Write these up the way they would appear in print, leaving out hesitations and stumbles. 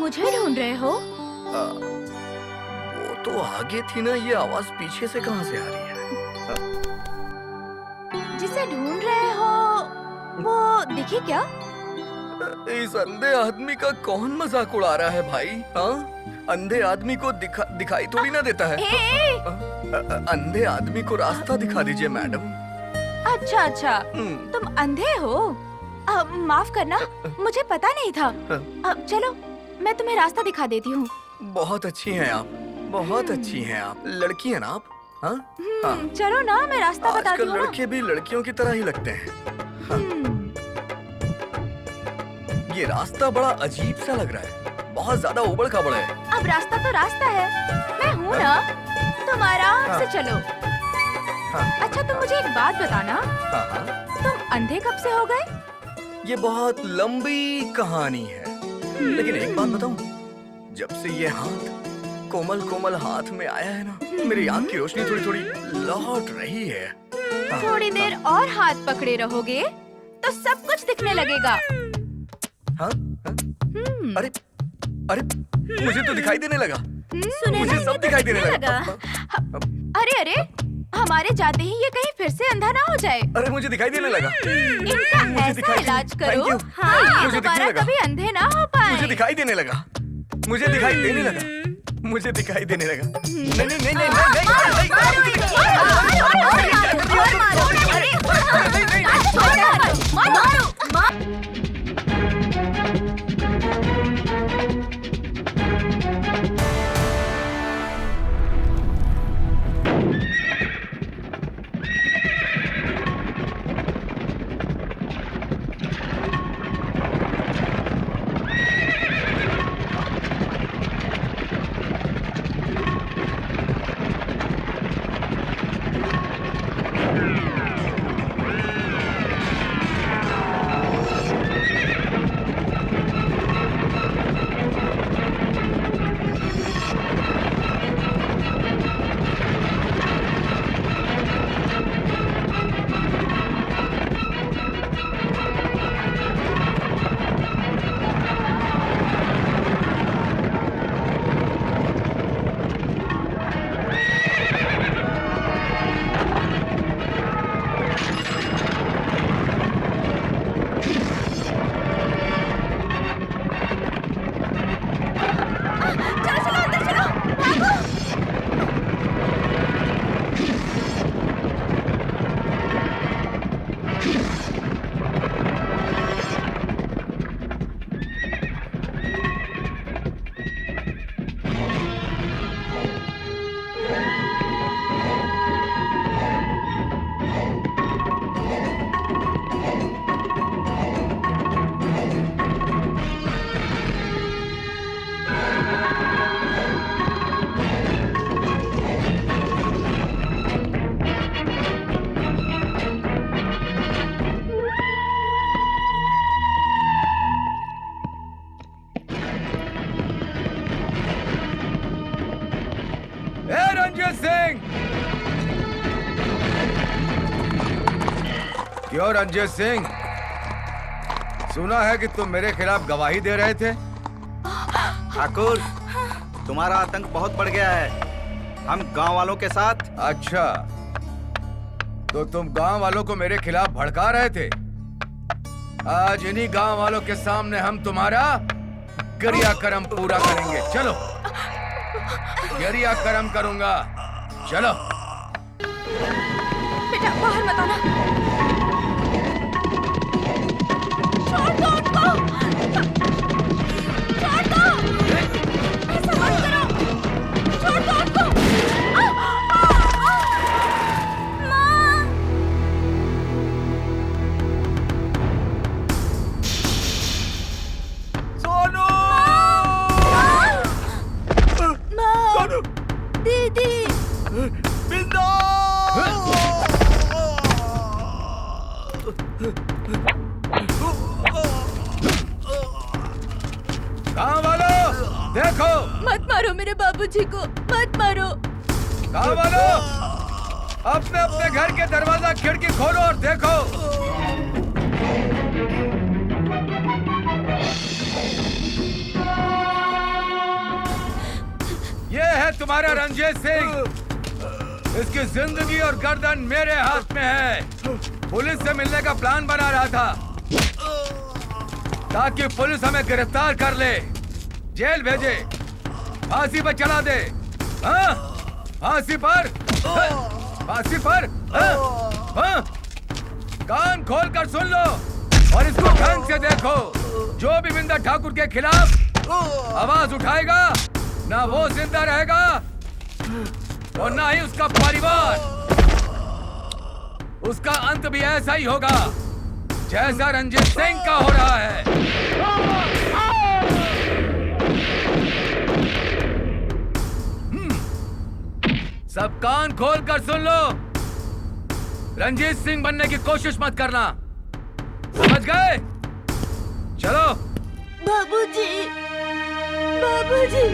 मुझे ढूंढ रहे हो? वो तो आगे थी ना, ये आवाज पीछे से कहाँ से आ रही है? जिसे ढूंढ रहे हो वो दिखी क्या? इस अंधे आदमी का कौन मजाक उड़ा रहा है भाई? हाँ, अंधे आदमी को दिखाई थोड़ी ना देता है। अंधे आदमी को रास्ता दिखा दीजिए मैडम। अच्छा, तुम अंधे हो? माफ करना, मुझे पता नहीं था। अब चलो, मैं तुम्हें रास्ता दिखा देती हूँ। बहुत अच्छी हैं आप, बहुत अच्छी हैं आप। लड़की हैं ना आप? हाँ? चलो ना, मैं रास्ता बताती हूँ। लड़के भी लड़कियों की तरह ही लगते हैं। हाँ। ये रास्ता बड़ा अजीब सा लग रहा है, बहुत ज्यादा उबड़ खाबड़ है। अब रास्ता तो रास्ता है, मैं हूँ ना, तुम आराम से चलो। अच्छा, तुम मुझे एक बात बताना, तुम अंधे कब से हो गए? ये बहुत लंबी कहानी है, लेकिन एक बात बताऊं, जब से ये हाथ कोमल कोमल हाथ में आया है ना, मेरी आंख की रोशनी थोड़ी थोड़ी लौट रही है। थोड़ी देर और हाथ पकड़े रहोगे तो सब कुछ दिखने लगेगा। हाँ? अरे अरे, मुझे तो दिखाई देने लगा। मुझे सब दिखाई देने लगा। अरे, हमारे जाते ही ये कहीं फिर से अंधा ना हो जाए। अरे, मुझे दिखाई देने लगा। इनका ऐसा इलाज करो, हाँ, ये दोबारा कभी अंधे ना हो पाए। मुझे दिखाई देने लगा। मुझे दिखाई देने लगा। मुझे दिखाई देने लगा। नहीं। क्यों रंजीत सिंह, सुना है कि तुम मेरे खिलाफ गवाही दे रहे थे? ठाकुर, तुम्हारा आतंक बहुत बढ़ गया है हम गांव वालों के साथ। अच्छा, तो तुम गांव वालों को मेरे खिलाफ भड़का रहे थे। आज इन्हीं गांव वालों के सामने हम तुम्हारा क्रियाक्रम पूरा करेंगे। चलो, क्रियाक्रम करूंगा। चलो बेटा, बाहर मत आना। छोड़ दो उनको। छोड़ दो। ऐसा मत करो। छोड़ दो उनको। माँ। सोनू! माँ। सोनू! दीदी। बिंदु! गाँव वालों, देखो! मत मारो मेरे बाबूजी को, मत मारो। गाँव वालों, अपने अपने घर के दरवाजा खिड़की खोलो और देखो। तुम्हारा रंजीत सिंह। इसकी जिंदगी और गर्दन मेरे हाथ में है। पुलिस से मिलने का प्लान बना रहा था ताकि पुलिस हमें गिरफ्तार कर ले, जेल भेजे, फांसी पर चला दे। हाँ? फांसी पर? फांसी पर? हाँ? कान खोल कर सुन लो और इसको ढंग से देखो। जो भी बिंदा ठाकुर के खिलाफ आवाज उठाएगा, ना वो जिंदा रहेगा और ना ही उसका परिवार। उसका अंत भी ऐसा ही होगा जैसा रंजीत सिंह का हो रहा है। सब कान खोल कर सुन लो। रंजीत सिंह बनने की कोशिश मत करना, समझ गए? चलो। बाबूजी, बाबूजी।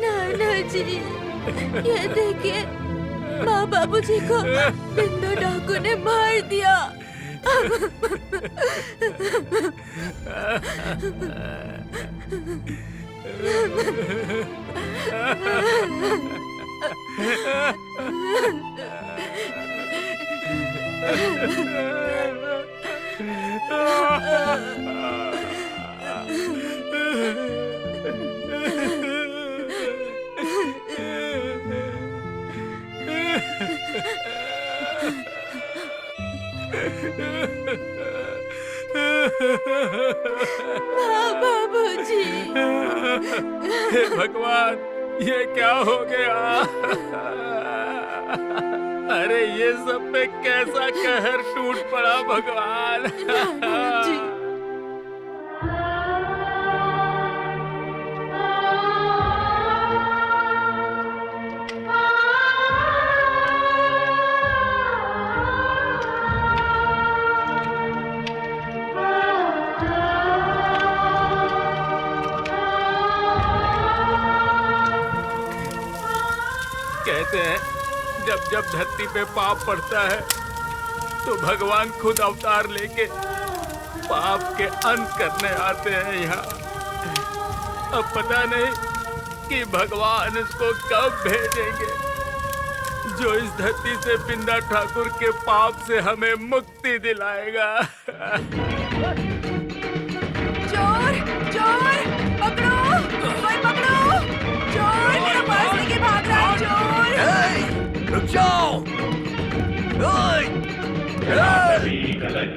नाना जी, ये देखिए, माँ बाबूजी को बिंदु डाकू ने मार दिया। बाबूजी, हे भगवान, ये क्या हो गया? अरे ये सब पे कैसा कहर टूट पड़ा भगवान। जी। कहते हैं जब जब धरती पे पाप पड़ता है तो भगवान खुद अवतार लेके पाप के अंत करने आते हैं यहाँ। अब पता नहीं कि भगवान इसको कब भेजेंगे जो इस धरती से बिंदा ठाकुर के पाप से हमें मुक्ति दिलाएगा। चोर, चोर, पकड़ो, कोई पकड़ो, चोर मेरा पर्स लेके भाग रहा है, चोर। रुक जाओ।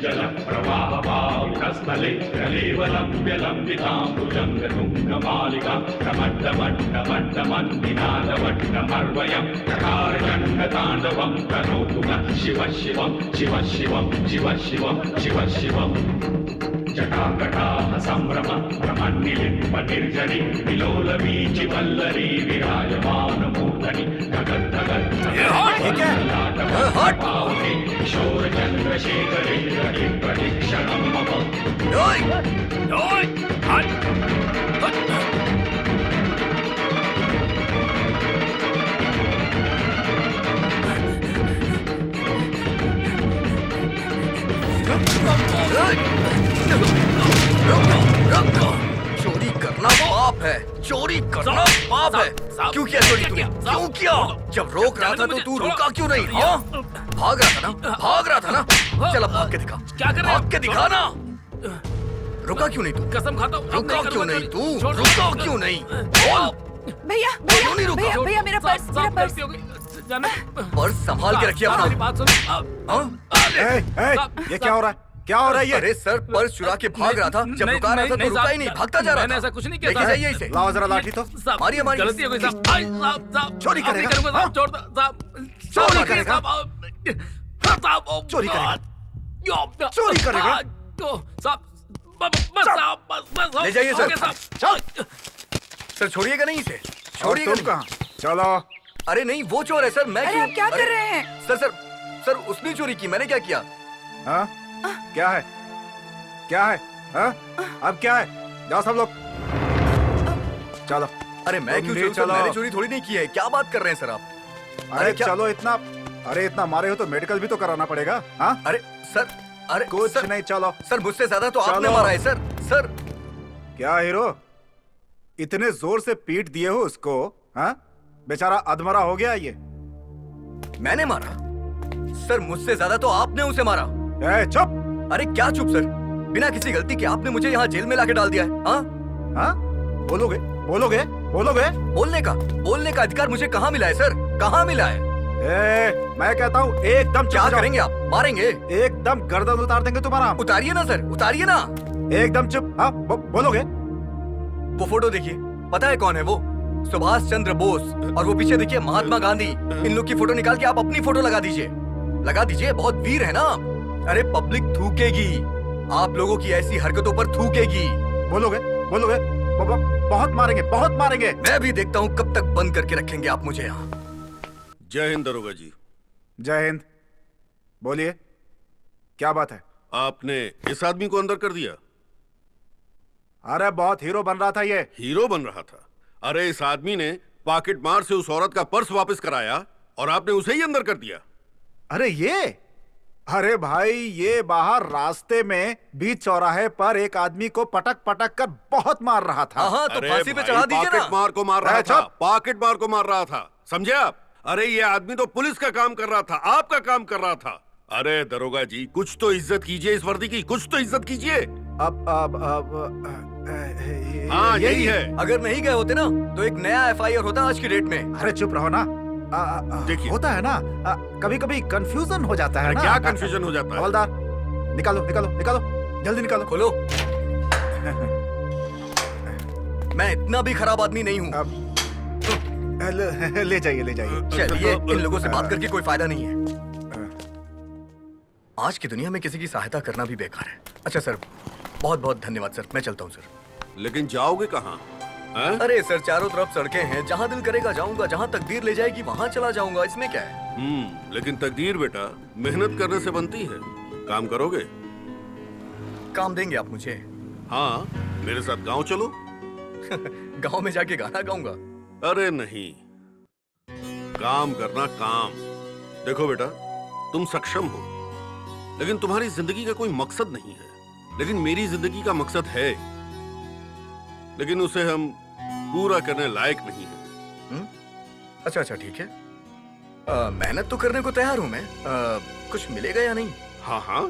जल प्रवाह पास्थले कलेवलम व्यलंबितांबुजंग तुंग मालिका प्रमड्डमड्डमड्डमन्निनादवड्डमर्वयं प्रकार चंड तांडवं करोतु शिव शिवं शिव शिवं शिव शिवं शिव शिवं जटाकटाह संभ्रम प्रमन्निलिम्ब निर्जरी विलोलवीचि वल्लरी विराजमान मूर्धनि धगद् धगद् पावते किशोर चंद्रशेखरे प्रतीक्षणं मम। चोरी करना पाप है, चोरी करना पाप है। क्यों किया चोरी तूने? क्यों किया? जब रोक रहा था तो तू रुका क्यों नहीं? हाँ, भाग रहा था ना, भाग रहा था ना। चल अब भाग के दिखा, क्या कर रहा है? भाग के दिखा ना। रुका क्यों नहीं तू? कसम खाता हूँ, अब रुका नहीं क्यों करूँगा नहीं चोरी। तू? छोड़ दो। रुका क्यों नहीं? बोल। भैया क्यों नहीं रुका? भैया भैया मेरा पर्स, मेरा साहब, पर्स। गलती हो गई। जाना। पर्स संभाल के रखिए साहब, मेरी अपना। बात सुन। हाँ? ये क्या हो रहा है? क्या हो रहा है ये? अरे सर, पर्स चुरा के भाग रहा था। जब नहीं, रुका रहा था तो नहीं, रुका ही नहीं, साहब, भागता जा रहा था। मैंने ऐसा कुछ नहीं किया, लेके साहब। जाइए इसे। लाओ जरा लाठी तो। साहब, मारिए, मारिए। गलती हो गई साहब। आई, साहब, चोरी अब नहीं करेगा? करूँगा, साहब, छोड़ दो, साहब। चोरी नहीं करेगा? साहब, ओ, चोरी करेगा? यो, चोरी करेगा? साहब, बस साहब, बस ले जाइए, हो सर। गया, साहब। सर छोड़िएगा नहीं इसे, और छोड़िएगा तुम नहीं। कहाँ? चलो। अरे नहीं, वो चोर है सर, मैं अरे क्यों? आप क्या कर अरे, रहे हैं? सर उसने चोरी की, मैंने क्या किया? हाँ? क्या है? क्या है? हाँ? अब क्या है? जाओ सब लोग। चलो। अरे मैं तुम क्यों भी चोरी? सर, चलो। मैंने चोरी थोड़ी नहीं की है। क्या बात कर रहे हैं सर आप? अरे क्या? चलो इतना। अरे इतना मारे हो तो मेडिकल भी तो कराना पड़ेगा। हाँ? अरे सर, अरे कुछ सर, नहीं, चलो। सर मुझसे ज्यादा तो आपने चलो। मारा है सर। सर क्या हीरो, इतने जोर से पीट दिए हो उसको? हाँ? बेचारा अधमरा हो गया ये। मैंने मारा? सर मुझसे ज्यादा तो आपने उसे मारा। ए, चुप। अरे क्या चुप सर? बिना किसी गलती के आपने मुझे यहाँ जेल में लाके डाल दिया है। हाँ? हाँ? बोलोगे? बोलोगे? बोलोगे? बोलने का अधिकार मुझे कहाँ मिला है सर? कहाँ मिला है? मैं कहता हूँ एकदम क्या चुप जाओ। करेंगे आप? मारेंगे? एकदम गर्दन उतार देंगे तुम्हारा हम। उतारिए ना सर, उतारिए ना। एकदम चुप। हाँ? बोलोगे? वो फोटो देखिए, पता है कौन है वो? सुभाष चंद्र बोस। और वो पीछे देखिए महात्मा गांधी। इन लोग की फोटो निकाल के आप अपनी फोटो लगा दीजिए, लगा दीजिए। बहुत वीर है ना आप। अरे पब्लिक थूकेगी, आप लोगों की ऐसी हरकतों पर थूकेगी। बोलोगे? बोलोगे? बहुत मारेंगे, बहुत मारेंगे। मैं भी देखता हूँ कब तक बंद करके रखेंगे आप मुझे यहाँ। जय हिंद दरोगा जी। जय हिंद। बोलिए, क्या बात है? आपने इस आदमी को अंदर कर दिया? अरे बहुत हीरो बन रहा था ये। हीरो बन रहा था? अरे इस आदमी ने पॉकेट मार से उस औरत का पर्स वापस कराया और आपने उसे ही अंदर कर दिया। अरे ये, अरे भाई ये बाहर रास्ते में बीच चौराहे पर एक आदमी को पटक पटक कर बहुत मार रहा था। हाँ तो अरे फांसी पे भाई, चढ़ा दीजिए पॉकेट ना। मार को मार रहा अरे था, चुप। पॉकेट मार को मार रहा था, समझे आप? अरे ये आदमी तो पुलिस का काम कर रहा था, आपका काम कर रहा था। अरे दरोगा जी, कुछ तो इज्जत कीजिए इस वर्दी की, कुछ तो इज्जत कीजिए। अब हाँ यही है। अगर नहीं गए होते ना तो एक नया FIR होता आज की डेट में। अरे चुप रहो ना। देखिए। होता है ना, कभी कभी कंफ्यूजन हो जाता है अरे ना। क्या कंफ्यूजन हो जाता है? हवलदार, निकालो निकालो निकालो, जल्दी निकालो। खोलो। मैं इतना भी खराब आदमी नहीं हूँ। ले जाइए, ले जाइए। चलिए, इन लोगों से बात करके कोई फायदा नहीं है। आज की दुनिया में किसी की सहायता करना भी बेकार है। अच्छा सर, बहुत बहुत धन्यवाद सर, मैं चलता हूँ सर। लेकिन जाओगे कहाँ? हैं? अरे सर, चारों तरफ सड़कें हैं, जहाँ दिल करेगा जाऊंगा, जहाँ तकदीर ले जाएगी वहाँ चला जाऊंगा, इसमें क्या है? लेकिन तकदीर बेटा मेहनत करने से बनती है। काम करोगे? काम देंगे आप मुझे? हाँ, मेरे साथ गांव चलो। गांव में जाके गाना गाऊंगा? अरे नहीं, काम करना काम। देखो बेटा, तुम सक्षम हो, लेकिन तुम्हारी जिंदगी का कोई मकसद नहीं है। लेकिन मेरी जिंदगी का मकसद है, लेकिन उसे हम पूरा करने लायक नहीं है। अच्छा अच्छा ठीक है, मेहनत तो करने को तैयार हूँ मैं। कुछ मिलेगा या नहीं? हाँ हाँ,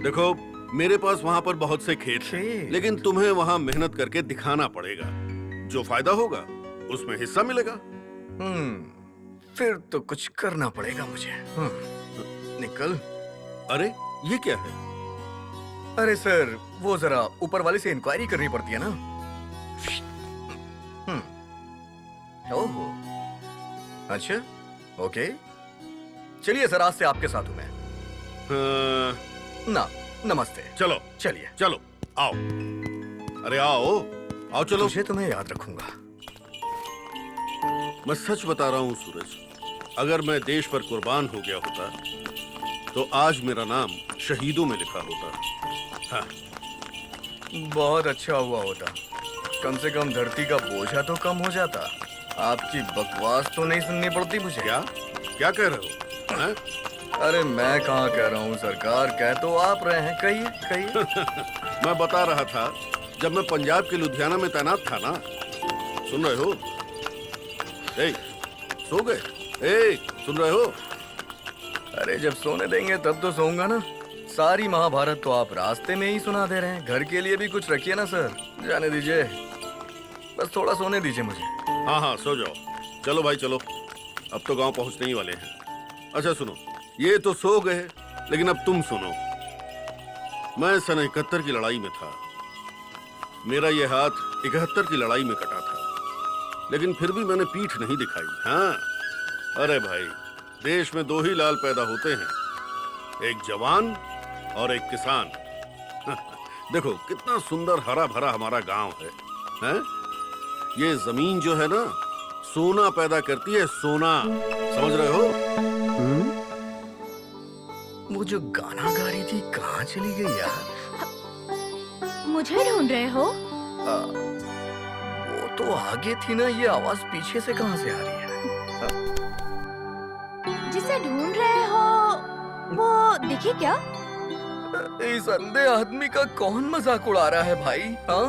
देखो मेरे पास वहां पर बहुत से खेत हैं, खेत? लेकिन तुम्हें वहां मेहनत करके दिखाना पड़ेगा। जो फायदा होगा उसमें हिस्सा मिलेगा। फिर तो कुछ करना पड़ेगा मुझे। निकल। अरे ये क्या है? अरे सर, वो जरा ऊपर वाले से इंक्वायरी करनी पड़ती है ना। ओहो, अच्छा, ओके, चलिए सर, आज से आपके साथ हूं मैं। ना, नमस्ते। चलो चलिए। चलो, आओ। अरे आओ आओ, चलो। तुझे तो मैं याद रखूंगा। मैं सच बता रहा हूँ सूरज, अगर मैं देश पर कुर्बान हो गया होता तो आज मेरा नाम शहीदों में लिखा होता। हाँ। बहुत अच्छा हुआ होता, कम से कम धरती का बोझा तो कम हो जाता। आपकी बकवास तो नहीं सुननी पड़ती मुझे। क्या क्या कह रहे हो? हैं? अरे मैं कहाँ कह रहा हूँ सरकार, कह तो आप रहे हैं, कहिए कहिए। मैं बता रहा था जब मैं पंजाब के लुधियाना में तैनात था ना। सुन रहे हो? ए, सो गए? ए, सुन रहे हो? अरे जब सोने देंगे तब तो सोऊंगा ना। सारी महाभारत तो आप रास्ते में ही सुना दे रहे हैं। घर के लिए भी कुछ रखिए ना सर। जाने दीजिए, बस थोड़ा सोने दीजिए मुझे। हाँ हाँ, सो जाओ। चलो भाई चलो, अब तो गांव पहुंचने ही वाले हैं। अच्छा सुनो, ये तो सो गए, लेकिन अब तुम सुनो। मैं सन 71 की लड़ाई में था। मेरा ये हाथ 71 की लड़ाई में कटा था, लेकिन फिर भी मैंने पीठ नहीं दिखाई। हाँ, अरे भाई, देश में 2 ही लाल पैदा होते हैं, एक जवान और एक किसान। देखो कितना सुंदर हरा भरा हमारा गांव है, हैं? ये जमीन जो है ना, सोना पैदा करती है, सोना। समझ रहे हो? वो जो गाना गा रही थी कहाँ चली गई यार? मुझे ढूंढ रहे हो? वो तो आगे थी ना, ये आवाज पीछे से कहाँ से आ रही है? जिसे ढूंढ रहे हो वो दिखी क्या? इस अंधे आदमी का कौन मजाक उड़ा रहा है भाई? हाँ,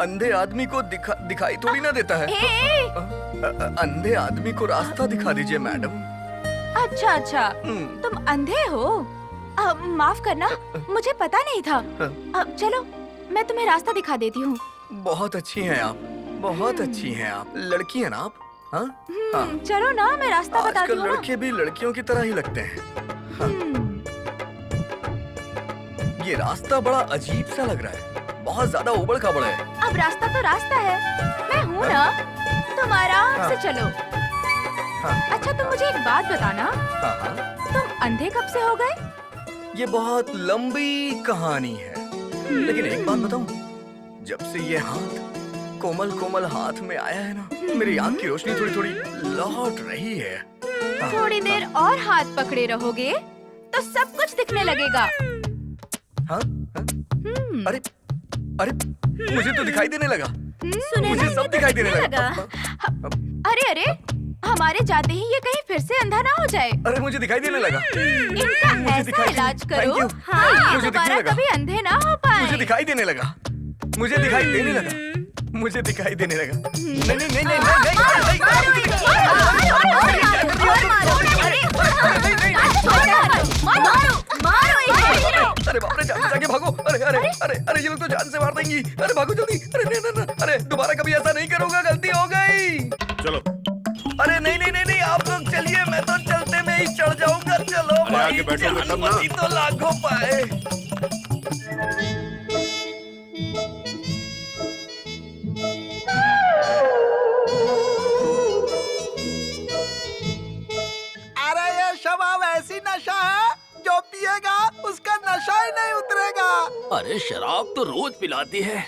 अंधे आदमी को दिखाई थोड़ी ना देता है। अंधे आदमी को रास्ता दिखा दीजिए मैडम। अच्छा अच्छा, तुम अंधे हो? माफ करना, मुझे पता नहीं था। चलो मैं तुम्हें रास्ता दिखा देती हूँ। बहुत अच्छी हैं आप, बहुत अच्छी हैं आप। लड़की हैं ना आप? हाँ हाँ, चलो ना, मैं रास्ता बताती आजकल हूँ ना। लड़के भी लड़कियों की तरह ही लगते हैं। हाँ। ये रास्ता बड़ा अजीब सा लग रहा है, बहुत ज्यादा उबड़ खाबड़ है। अब रास्ता तो रास्ता है, मैं हूँ ना, तुम आराम से चलो। अच्छा तुम मुझे एक बात बताना, तुम अंधे कब से हो गए? ये बहुत लंबी कहानी है, लेकिन एक बात बताऊं, जब से ये हाथ कोमल कोमल हाथ में आया है ना, मेरी आंख की रोशनी थोड़ी थोड़ी लौट रही है। थोड़ी देर और हाथ पकड़े रहोगे तो सब कुछ दिखने लगेगा। हाँ? अरे अरे, मुझे तो दिखाई देने लगा। मुझे सब दिखाई देने लगा। अरे अरे, हमारे जाते ही ये कहीं फिर से अंधा ना हो जाए। अरे मुझे दिखाई देने लगा। इनका ऐसा इलाज करो, हाँ, ये दोबारा कभी अंधे ना हो पाए। मुझे दिखाई देने लगा। मुझे दिखाई देने लगा। मुझे दिखाई देने लगा। नहीं नहीं नहीं नहीं अरे बाप रे, जाके भागो। अरे अरे अरे अरे, ये लोग तो जान से मार देंगी। अरे भागो जल्दी। अरे नहीं नहीं, अरे दोबारा कभी ऐसा नहीं करूंगा, गलती हो गई। चलो। अरे नहीं नहीं नहीं नहीं, आप लोग चलिए, मैं तो चलते में ही चढ़ जाऊंगा। चलो भाई, आगे बैठोगे तब ना। तो लाखों पाए। अरे ये शराब ऐसी नशा है, जो पिएगा उसका नशा ही नहीं उतरेगा। अरे शराब तो रोज पिलाती है,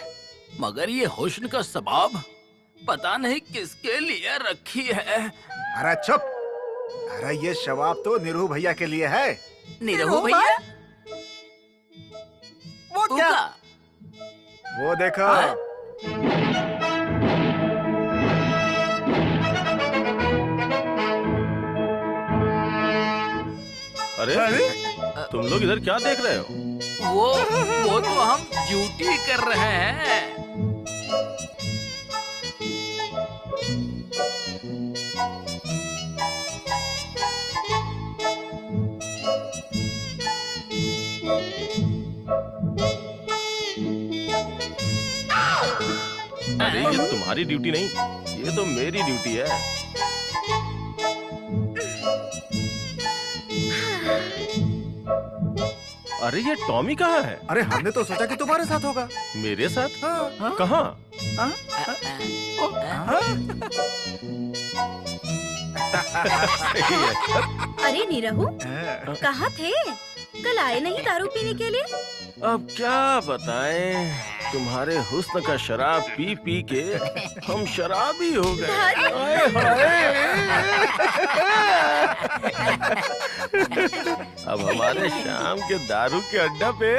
मगर ये हुस्न का सबाब पता नहीं किसके लिए रखी है। अरे चुप। अरे ये शराब तो निरू भैया के लिए है। निरहु भैया? वो क्या? वो देखो। अरे तुम लोग इधर क्या देख रहे हो? वो तो हम ड्यूटी कर रहे हैं। अरे ये तुम्हारी ड्यूटी नहीं, ये तो मेरी ड्यूटी है। अरे ये टॉमी कहाँ है? अरे हमने तो सोचा कि तुम्हारे साथ होगा। मेरे साथ? हाँ। कहाँ? सही है। अरे निरहु, कहाँ थे? कल आए नहीं दारू पीने के लिए? अब क्या बताएं, तुम्हारे हुस्न का शराब पी पी के हम शराबी हो गए। हाय हाय। अब हमारे शाम के दारू के अड्डा पे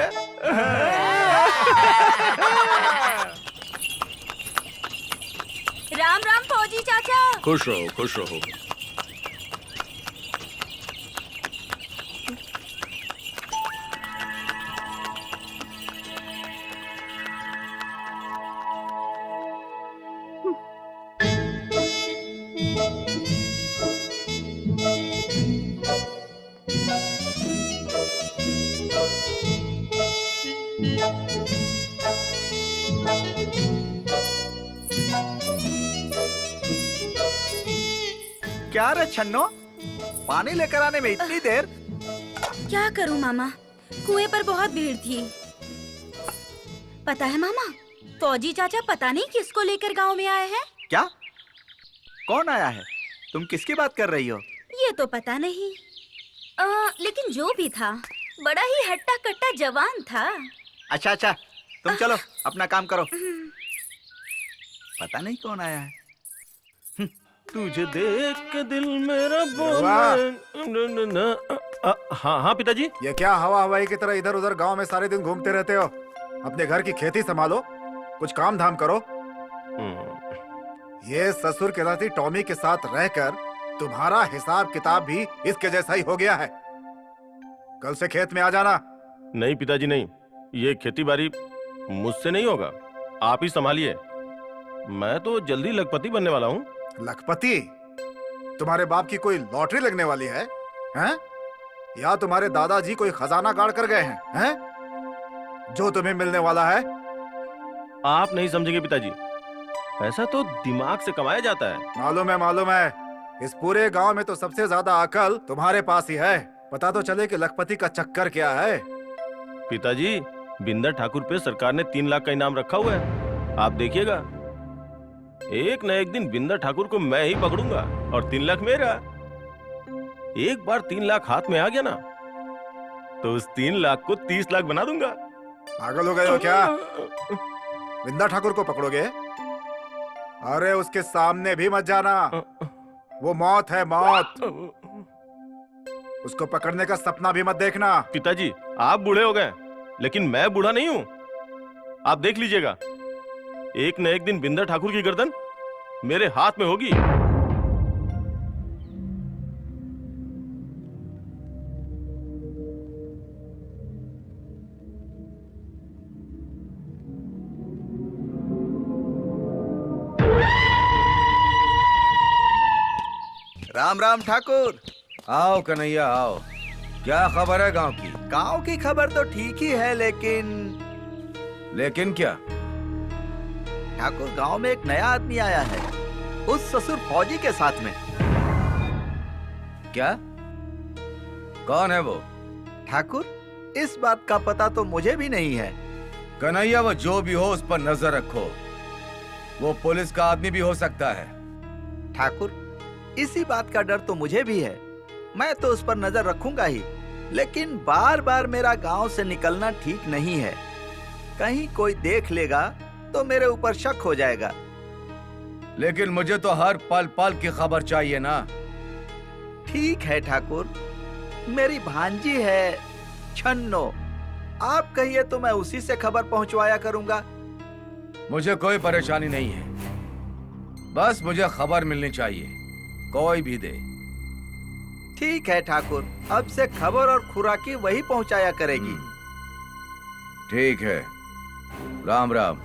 राम राम फौजी चाचा। खुश रहो, खुश रहो। क्या रे छन्नो, पानी लेकर आने में इतनी देर? क्या करूं मामा, कुएं पर बहुत भीड़ थी। पता है मामा, फौजी चाचा पता नहीं किसको लेकर गांव में आए हैं। क्या? कौन आया है? तुम किसकी बात कर रही हो? ये तो पता नहीं, लेकिन जो भी था बड़ा ही हट्टा कट्टा जवान था। अच्छा अच्छा, तुम चलो अपना काम करो। पता नहीं कौन आया है। तुझे देख के दिल मेरा बोले। हाँ हाँ पिताजी। ये क्या हवा हवाई की तरह इधर उधर गांव में सारे दिन घूमते रहते हो? अपने घर की खेती संभालो, कुछ काम धाम करो। ये ससुर के नाती टॉमी के साथ रहकर तुम्हारा हिसाब किताब भी इसके जैसा ही हो गया है। कल से खेत में आ जाना। नहीं पिताजी नहीं, ये खेती बाड़ी मुझसे नहीं होगा, आप ही संभालिए। मैं तो जल्दी लखपति बनने वाला हूँ। लखपति? तुम्हारे बाप की कोई लॉटरी लगने वाली है? हैं? या तुम्हारे दादाजी कोई खजाना गाड़ कर गए हैं? जो तुम्हें मिलने वाला है? आप नहीं समझेंगे पिताजी, पैसा तो दिमाग से कमाया जाता है। मालूम है मालूम है, इस पूरे गांव में तो सबसे ज्यादा अकल तुम्हारे पास ही है। पता तो चले कि लखपति का चक्कर क्या है। पिताजी, बिंदर ठाकुर पे सरकार ने 3 लाख का इनाम रखा हुआ है, आप देखिएगा। एक न एक दिन बिंदर ठाकुर को मैं ही पकड़ूंगा और 3 लाख मेरा। एक बार 3 लाख हाथ में आ गया ना, तो उस 3 लाख को 30 लाख बना दूंगा। पागल हो गए हो क्या? बिंदर ठाकुर को पकड़ोगे? अरे उसके सामने भी मत जाना, वो मौत है मौत। उसको पकड़ने का सपना भी मत देखना। पिताजी, आप बूढ़े हो गए, लेकिन मैं बूढ़ा नहीं हूँ। आप देख लीजिएगा, एक न एक दिन बिंदर ठाकुर की गर्दन मेरे हाथ में होगी। राम राम ठाकुर। आओ कन्हैया आओ, क्या खबर है गांव की? गांव की खबर तो ठीक ही है, लेकिन क्या? ठाकुर, गांव में एक नया आदमी आया है, उस ससुर फौजी के साथ में। क्या? कौन है वो? ठाकुर, इस बात का पता तो मुझे भी नहीं है। कन्हैया, वो जो भी हो उस पर नजर रखो, वो पुलिस का आदमी भी हो सकता है। ठाकुर, इसी बात का डर तो मुझे भी है, मैं तो उस पर नजर रखूंगा ही, लेकिन बार बार मेरा गांव से निकलना ठीक नहीं है। कहीं कोई देख लेगा तो मेरे ऊपर शक हो जाएगा। लेकिन मुझे तो हर पल पल की खबर चाहिए ना। ठीक है ठाकुर, मेरी भांजी है छन्नो, आप कहिए तो मैं उसी से खबर पहुंचवाया करूंगा। मुझे कोई परेशानी नहीं है, बस मुझे खबर मिलनी चाहिए, कोई भी दे। ठीक है ठाकुर, अब से खबर और खुराकी वही पहुंचाया करेगी। ठीक है, राम राम।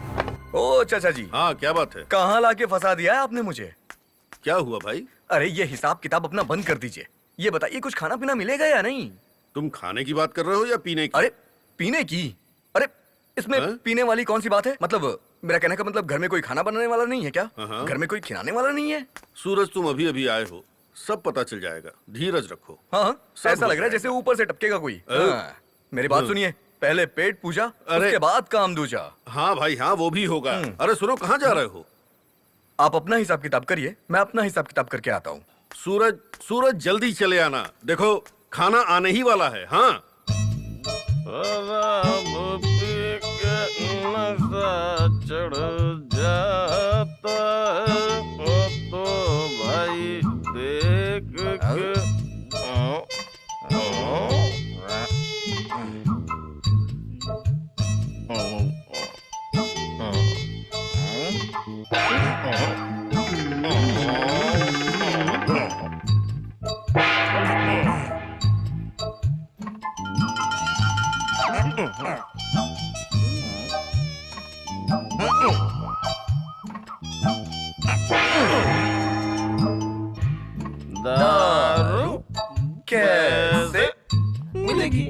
ओ चाचा जी। हाँ, क्या बात है? कहाँ लाके फंसा दिया है आपने मुझे? क्या हुआ भाई? अरे ये हिसाब किताब अपना बंद कर दीजिए। ये बताइए कुछ खाना पीना मिलेगा या नहीं? तुम खाने की बात कर रहे हो या पीने की? अरे पीने की? अरे इसमें पीने वाली कौन सी बात है? मतलब मेरा कहने का मतलब घर में कोई खाना बनाने वाला नहीं है क्या? घर में कोई खिलाने वाला नहीं है? सूरज, तुम अभी अभी आए हो, सब पता चल जाएगा, धीरज रखो। हाँ, ऐसा लग रहा है जैसे ऊपर से टपकेगा कोई। मेरी बात सुनिए, पहले पेट पूजा, उसके बाद काम दूजा। हाँ भाई हाँ, वो भी होगा। अरे सुनो, कहाँ जा रहे हो? आप अपना हिसाब किताब करिए, मैं अपना हिसाब किताब करके आता हूँ। सूरज, सूरज जल्दी चले आना, देखो खाना आने ही वाला है। हाँ चढ़ जाता तो भाई देख के दारू कैसे मिलेगी?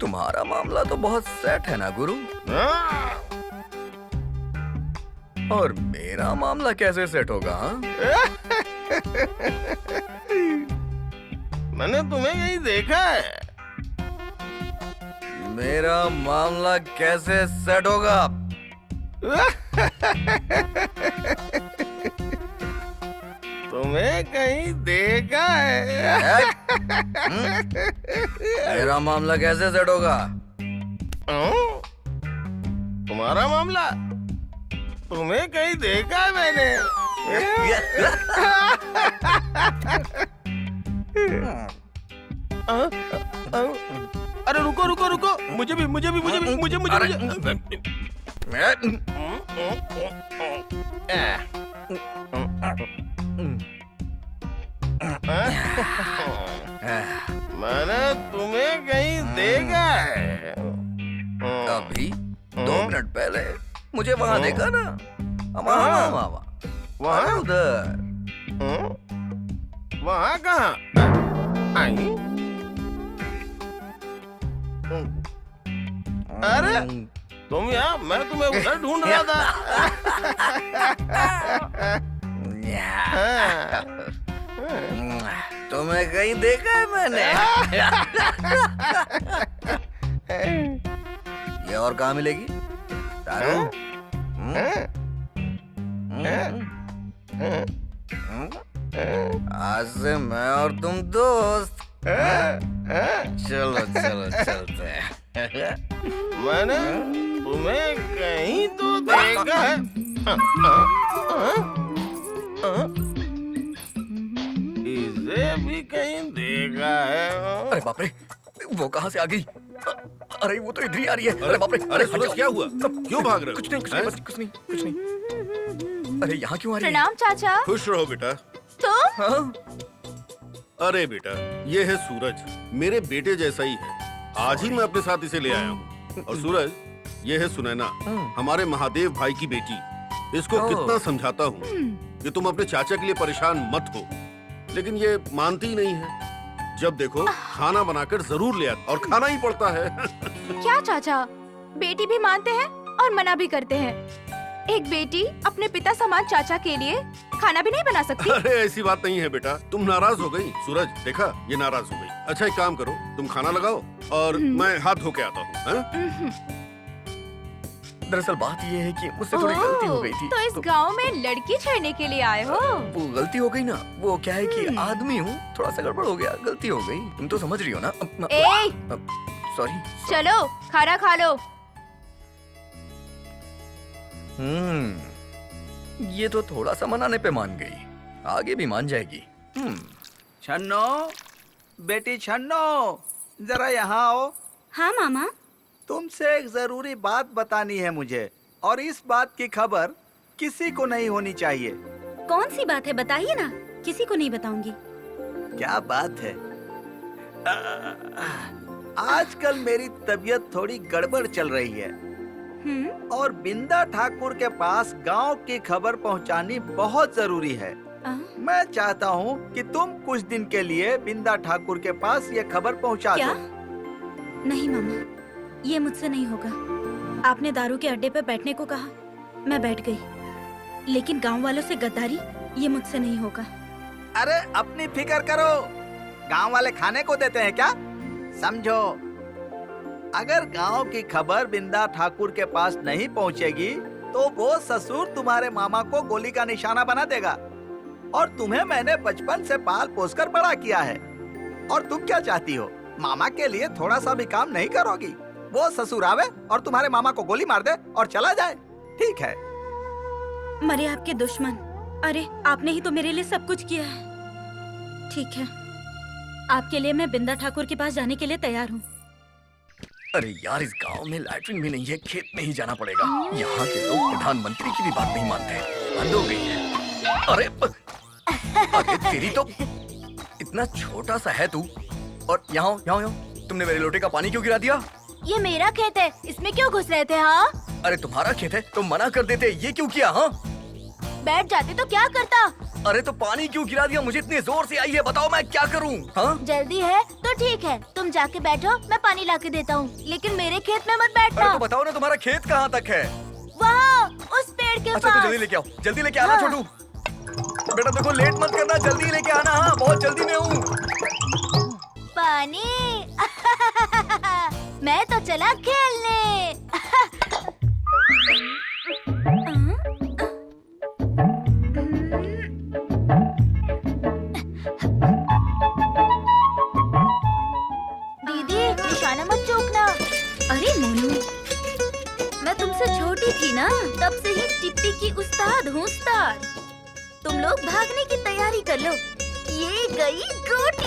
तुम्हारा मामला तो बहुत सेट है ना गुरु। और मेरा मामला कैसे सेट होगा? हाँ? मैंने तुम्हें यही देखा है। मेरा मामला कैसे सेट होगा? तुम्हें कहीं देखा है। मेरा मामला कैसे सेट होगा? तुम्हारा मामला तुम्हें कहीं देखा है मैंने। अरे रुको रुको रुको, मुझे भी मैंने तुम्हें कहीं देखा है। अभी 2 मिनट पहले मुझे वहाँ देखा ना। वहाँ उधर। वहाँ कहाँ? अरे तुम यहाँ, मैं तुम्हें उधर ढूंढ रहा था। तुम्हें कहीं देखा है मैंने। ये और कहाँ मिलेगी? तारू? आज से मैं और तुम दोस्त। चलो चलो चलते हैं। मैंने तुम्हें कहीं तो देखा है। इसे भी कहीं देखा है। अरे बाप रे, वो कहाँ से आ गई? अरे वो तो इधर ही आ रही है। अरे बाप रे, अरे सूरज क्या हुआ? क्यों भाग रहे हो? कुछ नहीं। अरे यहाँ क्यों आ रही है? प्रणाम चाचा। खुश रहो बेटा। तुम? हाँ? अरे बेटा, ये है सूरज, मेरे बेटे जैसा ही है। आज ही मैं अपने साथ इसे ले आया हूँ। और सूरज, ये है सुनैना, हमारे महादेव भाई की बेटी। इसको कितना समझाता हूँ कि तुम अपने चाचा के लिए परेशान मत हो, लेकिन ये मानती ही नहीं है। जब देखो खाना बनाकर जरूर ले आता, और खाना ही पड़ता है। क्या चाचा, बेटी भी मानते हैं और मना भी करते हैं। एक बेटी अपने पिता समान चाचा के लिए खाना भी नहीं बना सकती? अरे ऐसी बात नहीं है बेटा, तुम नाराज हो गई। सूरज देखा, ये नाराज हो गई। अच्छा एक काम करो, तुम खाना लगाओ और मैं हाथ धो के आता हूँ। दरअसल बात ये है कि मुझसे थोड़ी गलती हो गई थी। तो इस गांव में लड़की छेड़ने के लिए आए हो? वो गलती हो गई ना। वो क्या है कि आदमी हूँ, थोड़ा सा गड़बड़ हो गया, गलती हो गई। तुम तो समझ रही हो ना। सॉरी। चलो खाना खा लो। ये तो थोड़ा सा मनाने पे मान गई, आगे भी मान जाएगी। छन्नो, बेटी छन्नो, जरा यहाँ आओ। हाँ मामा। तुमसे एक जरूरी बात बतानी है मुझे, और इस बात की खबर किसी को नहीं होनी चाहिए। कौन सी बात है, बताइए ना। किसी को नहीं बताऊंगी। क्या बात है? आजकल मेरी तबीयत थोड़ी गड़बड़ चल रही है, और बिंदा ठाकुर के पास गांव की खबर पहुंचानी बहुत जरूरी है। मैं चाहता हूं कि तुम कुछ दिन के लिए बिंदा ठाकुर के पास ये खबर पहुंचा दो। नहीं मामा, ये मुझसे नहीं होगा। आपने दारू के अड्डे पर बैठने को कहा, मैं बैठ गई, लेकिन गांव वालों से गद्दारी, ये मुझसे नहीं होगा। अरे अपनी फिक्र करो, गांव वाले खाने को देते हैं क्या? समझो, अगर गांव की खबर बिंदा ठाकुर के पास नहीं पहुंचेगी तो वो ससुर तुम्हारे मामा को गोली का निशाना बना देगा। और तुम्हें मैंने बचपन से पाल पोस कर बड़ा किया है, और तुम क्या चाहती हो? मामा के लिए थोड़ा सा भी काम नहीं करोगी? वो ससुर आवे और तुम्हारे मामा को गोली मार दे और चला जाए, ठीक है? मरे आपके दुश्मन। अरे आपने ही तो मेरे लिए सब कुछ किया है। ठीक है, आपके लिए मैं बिंदा ठाकुर के पास जाने के लिए तैयार हूँ। अरे यार, इस गांव में लैट्रिन भी नहीं है, खेत में ही जाना पड़ेगा। यहाँ के लोग प्रधानमंत्री की भी बात नहीं मानते, बंद हो गई है। अरे तेरी तो इतना छोटा सा है तू, और यहाँ तुमने मेरे लोटे का पानी क्यों गिरा दिया? ये मेरा खेत है, इसमें क्यों घुस रहे थे? हाँ, अरे तुम्हारा खेत है, तुम मना कर देते, ये क्यों किया? हाँ, बैठ जाते तो क्या करता? अरे तो पानी क्यों गिरा दिया? मुझे इतनी जोर से आई है, बताओ मैं क्या करूं? हाँ? जल्दी है तो ठीक है, तुम जाके बैठो, मैं पानी लाके देता हूँ, लेकिन मेरे खेत में मत अरे बैठना। तो बताओ ना तुम्हारा खेत कहाँ तक है? वहाँ उस पेड़ के अच्छा तो पास। जल्दी लेके आओ, जल्दी लेके आना हाँ। छोटू। बेटा देखो लेट मत करना, जल्दी लेके आना। हाँ बहुत जल्दी में हूँ। पानी मैं तो चला खेलने। दीदी निशाना मत चूकना। अरे मोनू, मैं तुमसे छोटी थी ना, तब से ही टिप्पी की उस्ताद हूँ उस्ताद। तुम लोग भागने की तैयारी कर लो। ये गई गोटी।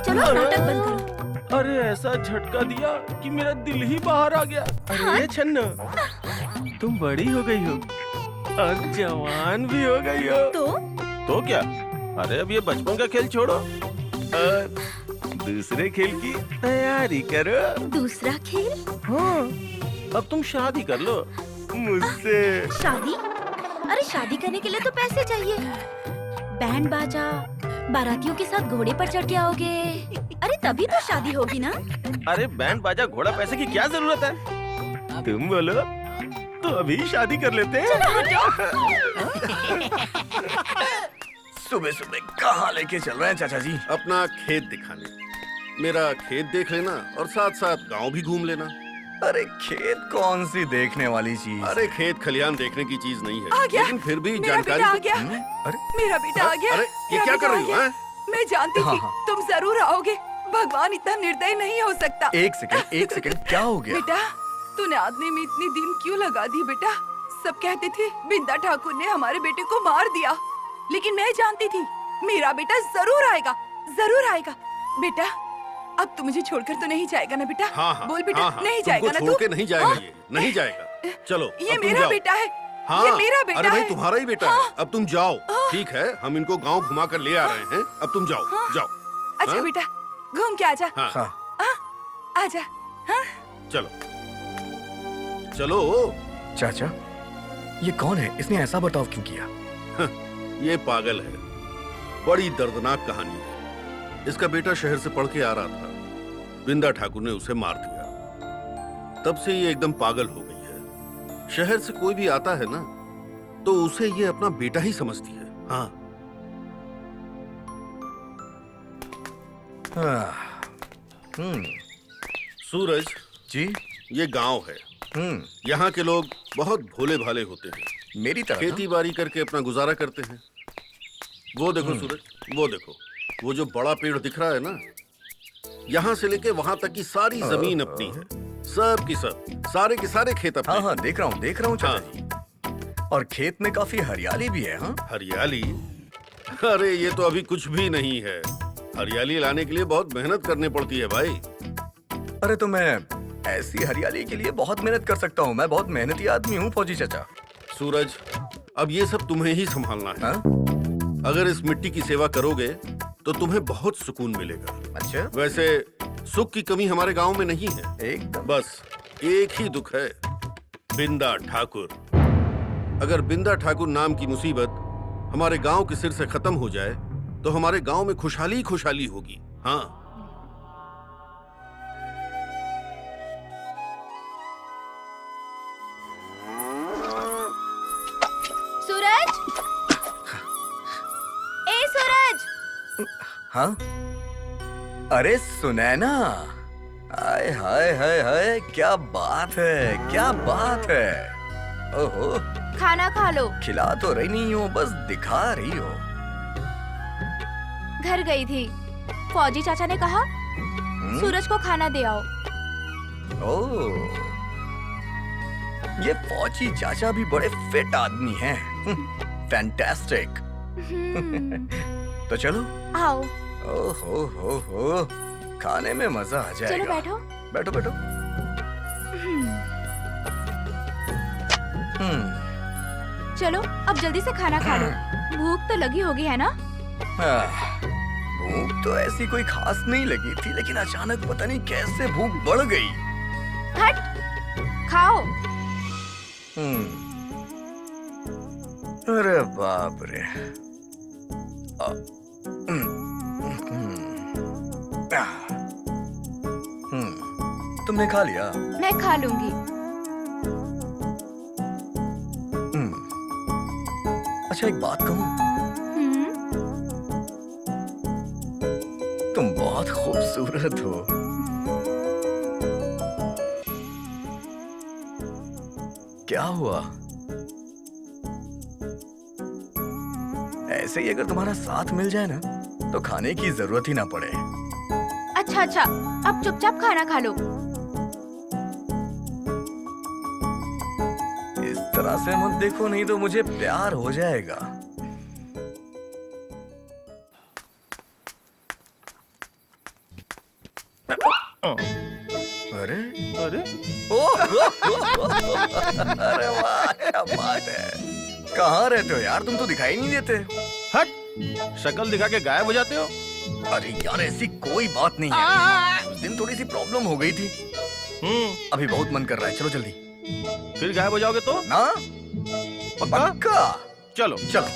चलो नाटक बंद करो। अरे ऐसा झटका दिया कि मेरा दिल ही बाहर आ गया। अरे छन्ना, तुम बड़ी हो गई हो और जवान भी हो गई हो। तो क्या? अरे अब ये बचपन का खेल छोड़ो और दूसरे खेल की तैयारी करो। दूसरा खेल? हाँ, अब तुम शादी कर लो मुझसे। शादी? अरे शादी करने के लिए तो पैसे चाहिए। बैंड बाजा, बारातियों के साथ घोड़े पर चढ़ के आओगे। अरे तभी तो शादी होगी ना। अरे बैंड बाजा घोड़ा पैसे की क्या जरूरत है? तुम बोलो तो अभी शादी कर लेते हैं। सुबह सुबह कहाँ लेके चल रहे हैं चाचा जी? अपना खेत दिखाने। मेरा खेत देख लेना और साथ साथ गांव भी घूम लेना। अरे खेत कौन सी देखने वाली चीज? अरे खेत खलियान देखने की चीज नहीं आ है, गया। लेकिन फिर भी मेरा जानकारी। बेटा आ गया। अरे मेरा बेटा आ गया। अरे ये मेरा क्या बेटा कर आ रही हो? गया। हैं? मैं जानती हाँ, थी हाँ। तुम जरूर आओगे। भगवान इतना निर्दयी नहीं हो सकता। एक सेकंड क्या हो गया? बेटा तूने आदमी में इतनी दिन क्यों लगा दी बेटा? सब कहते थे बिंदा ठाकुर ने हमारे बेटे को मार दिया, लेकिन मैं जानती थी मेरा बेटा जरूर आएगा, जरूर आएगा। बेटा अब तू मुझे छोड़कर तो नहीं जाएगा ना बेटा? हाँ हाँ, बोल बेटा, हाँ, हाँ, नहीं तुमको जाएगा ना छोड़ तू? के नहीं जाएगा हाँ? ये, नहीं जाएगा। चलो ये अब तुम मेरा जाओ। बेटा है। हाँ, ये मेरा बेटा अरे भाई है। तुम्हारा ही बेटा हाँ। है। अब तुम जाओ। ठीक है, हम इनको गांव घुमा कर ले आ रहे हैं। अब तुम जाओ, जाओ। अच्छा हाँ? बेटा घूम के आजा। हाँ, हाँ। आजा। हाँ? चलो चलो। चाचा ये कौन है? इसने ऐसा बर्ताव क्यों किया? ये पागल है। बड़ी दर्दनाक कहानी है। इसका बेटा शहर से पढ़ के आ रहा था, बिंदा ठाकुर ने उसे मार दिया। तब से ये एकदम पागल हो गई है। शहर से कोई भी आता है ना तो उसे ये अपना बेटा ही समझती है। हाँ सूरज जी, ये गांव है। यहाँ के लोग बहुत भोले भाले होते हैं। मेरी तरह खेती बाड़ी करके अपना गुजारा करते हैं। वो देखो सूरज, वो देखो, वो जो बड़ा पेड़ दिख रहा है ना, यहाँ से लेके वहां तक की सारी जमीन अपनी है। सब की सब, सारे के सारे खेत अपने। हाँ हाँ देख रहा हूँ चाचा जी। और खेत में काफी हरियाली भी है। हाँ हरियाली? अरे ये तो अभी कुछ भी नहीं है। हरियाली लाने के लिए बहुत मेहनत करनी पड़ती है भाई। अरे तो मैं ऐसी हरियाली के लिए बहुत मेहनत कर सकता हूँ। मैं बहुत मेहनती आदमी हूँ फौजी चाचा। सूरज अब ये सब तुम्हें ही संभालना है। हाँ? अगर इस मिट्टी की सेवा करोगे तो तुम्हें बहुत सुकून मिलेगा। अच्छा वैसे सुख की कमी हमारे गांव में नहीं है। एकदम। बस एक ही दुख है, बिंदा ठाकुर। अगर बिंदा ठाकुर नाम की मुसीबत हमारे गांव के सिर से खत्म हो जाए तो हमारे गांव में खुशहाली ही खुशहाली होगी। हाँ सूरज, ए सूरज। हाँ? अरे सुनैना, हाय हाय हाय हाय, क्या बात है, क्या बात है। ओहो, खाना खा लो। खिला तो रही नहीं हो, बस दिखा रही हो। घर गई थी, फौजी चाचा ने कहा सूरज को खाना दे आओ। ओह, ये फौजी चाचा भी बड़े फिट आदमी हैं। फैंटास्टिक। तो चलो आओ। ओहो हो, खाने में मजा आ जाएगा। चलो बैठो। बैठो बैठो। चलो अब जल्दी से खाना खा लो। भूख तो लगी होगी है ना? भूख तो ऐसी कोई खास नहीं लगी थी, लेकिन अचानक पता नहीं कैसे भूख बढ़ गई। हट, खाओ। अरे बाप रे। तुमने खा लिया? मैं खा लूंगी। अच्छा एक बात कहूँ, तुम बहुत खूबसूरत हो। क्या हुआ? ऐसे ही अगर तुम्हारा साथ मिल जाए ना तो खाने की जरूरत ही ना पड़े। अच्छा अच्छा, अब चुपचाप खाना खा लो। इस तरह से मत देखो, नहीं तो मुझे प्यार हो जाएगा। अरे अरे अरे वाह, क्या बात है। कहाँ रहते हो यार, तुम तो दिखाई नहीं देते। हट, शक्ल दिखा के गायब हो जाते हो। अरे यार ऐसी कोई बात नहीं है, उस दिन थोड़ी सी प्रॉब्लम हो गई थी। अभी बहुत मन कर रहा है, चलो जल्दी। फिर गायब हो जाओगे तो ना? पक्का? चलो चलो,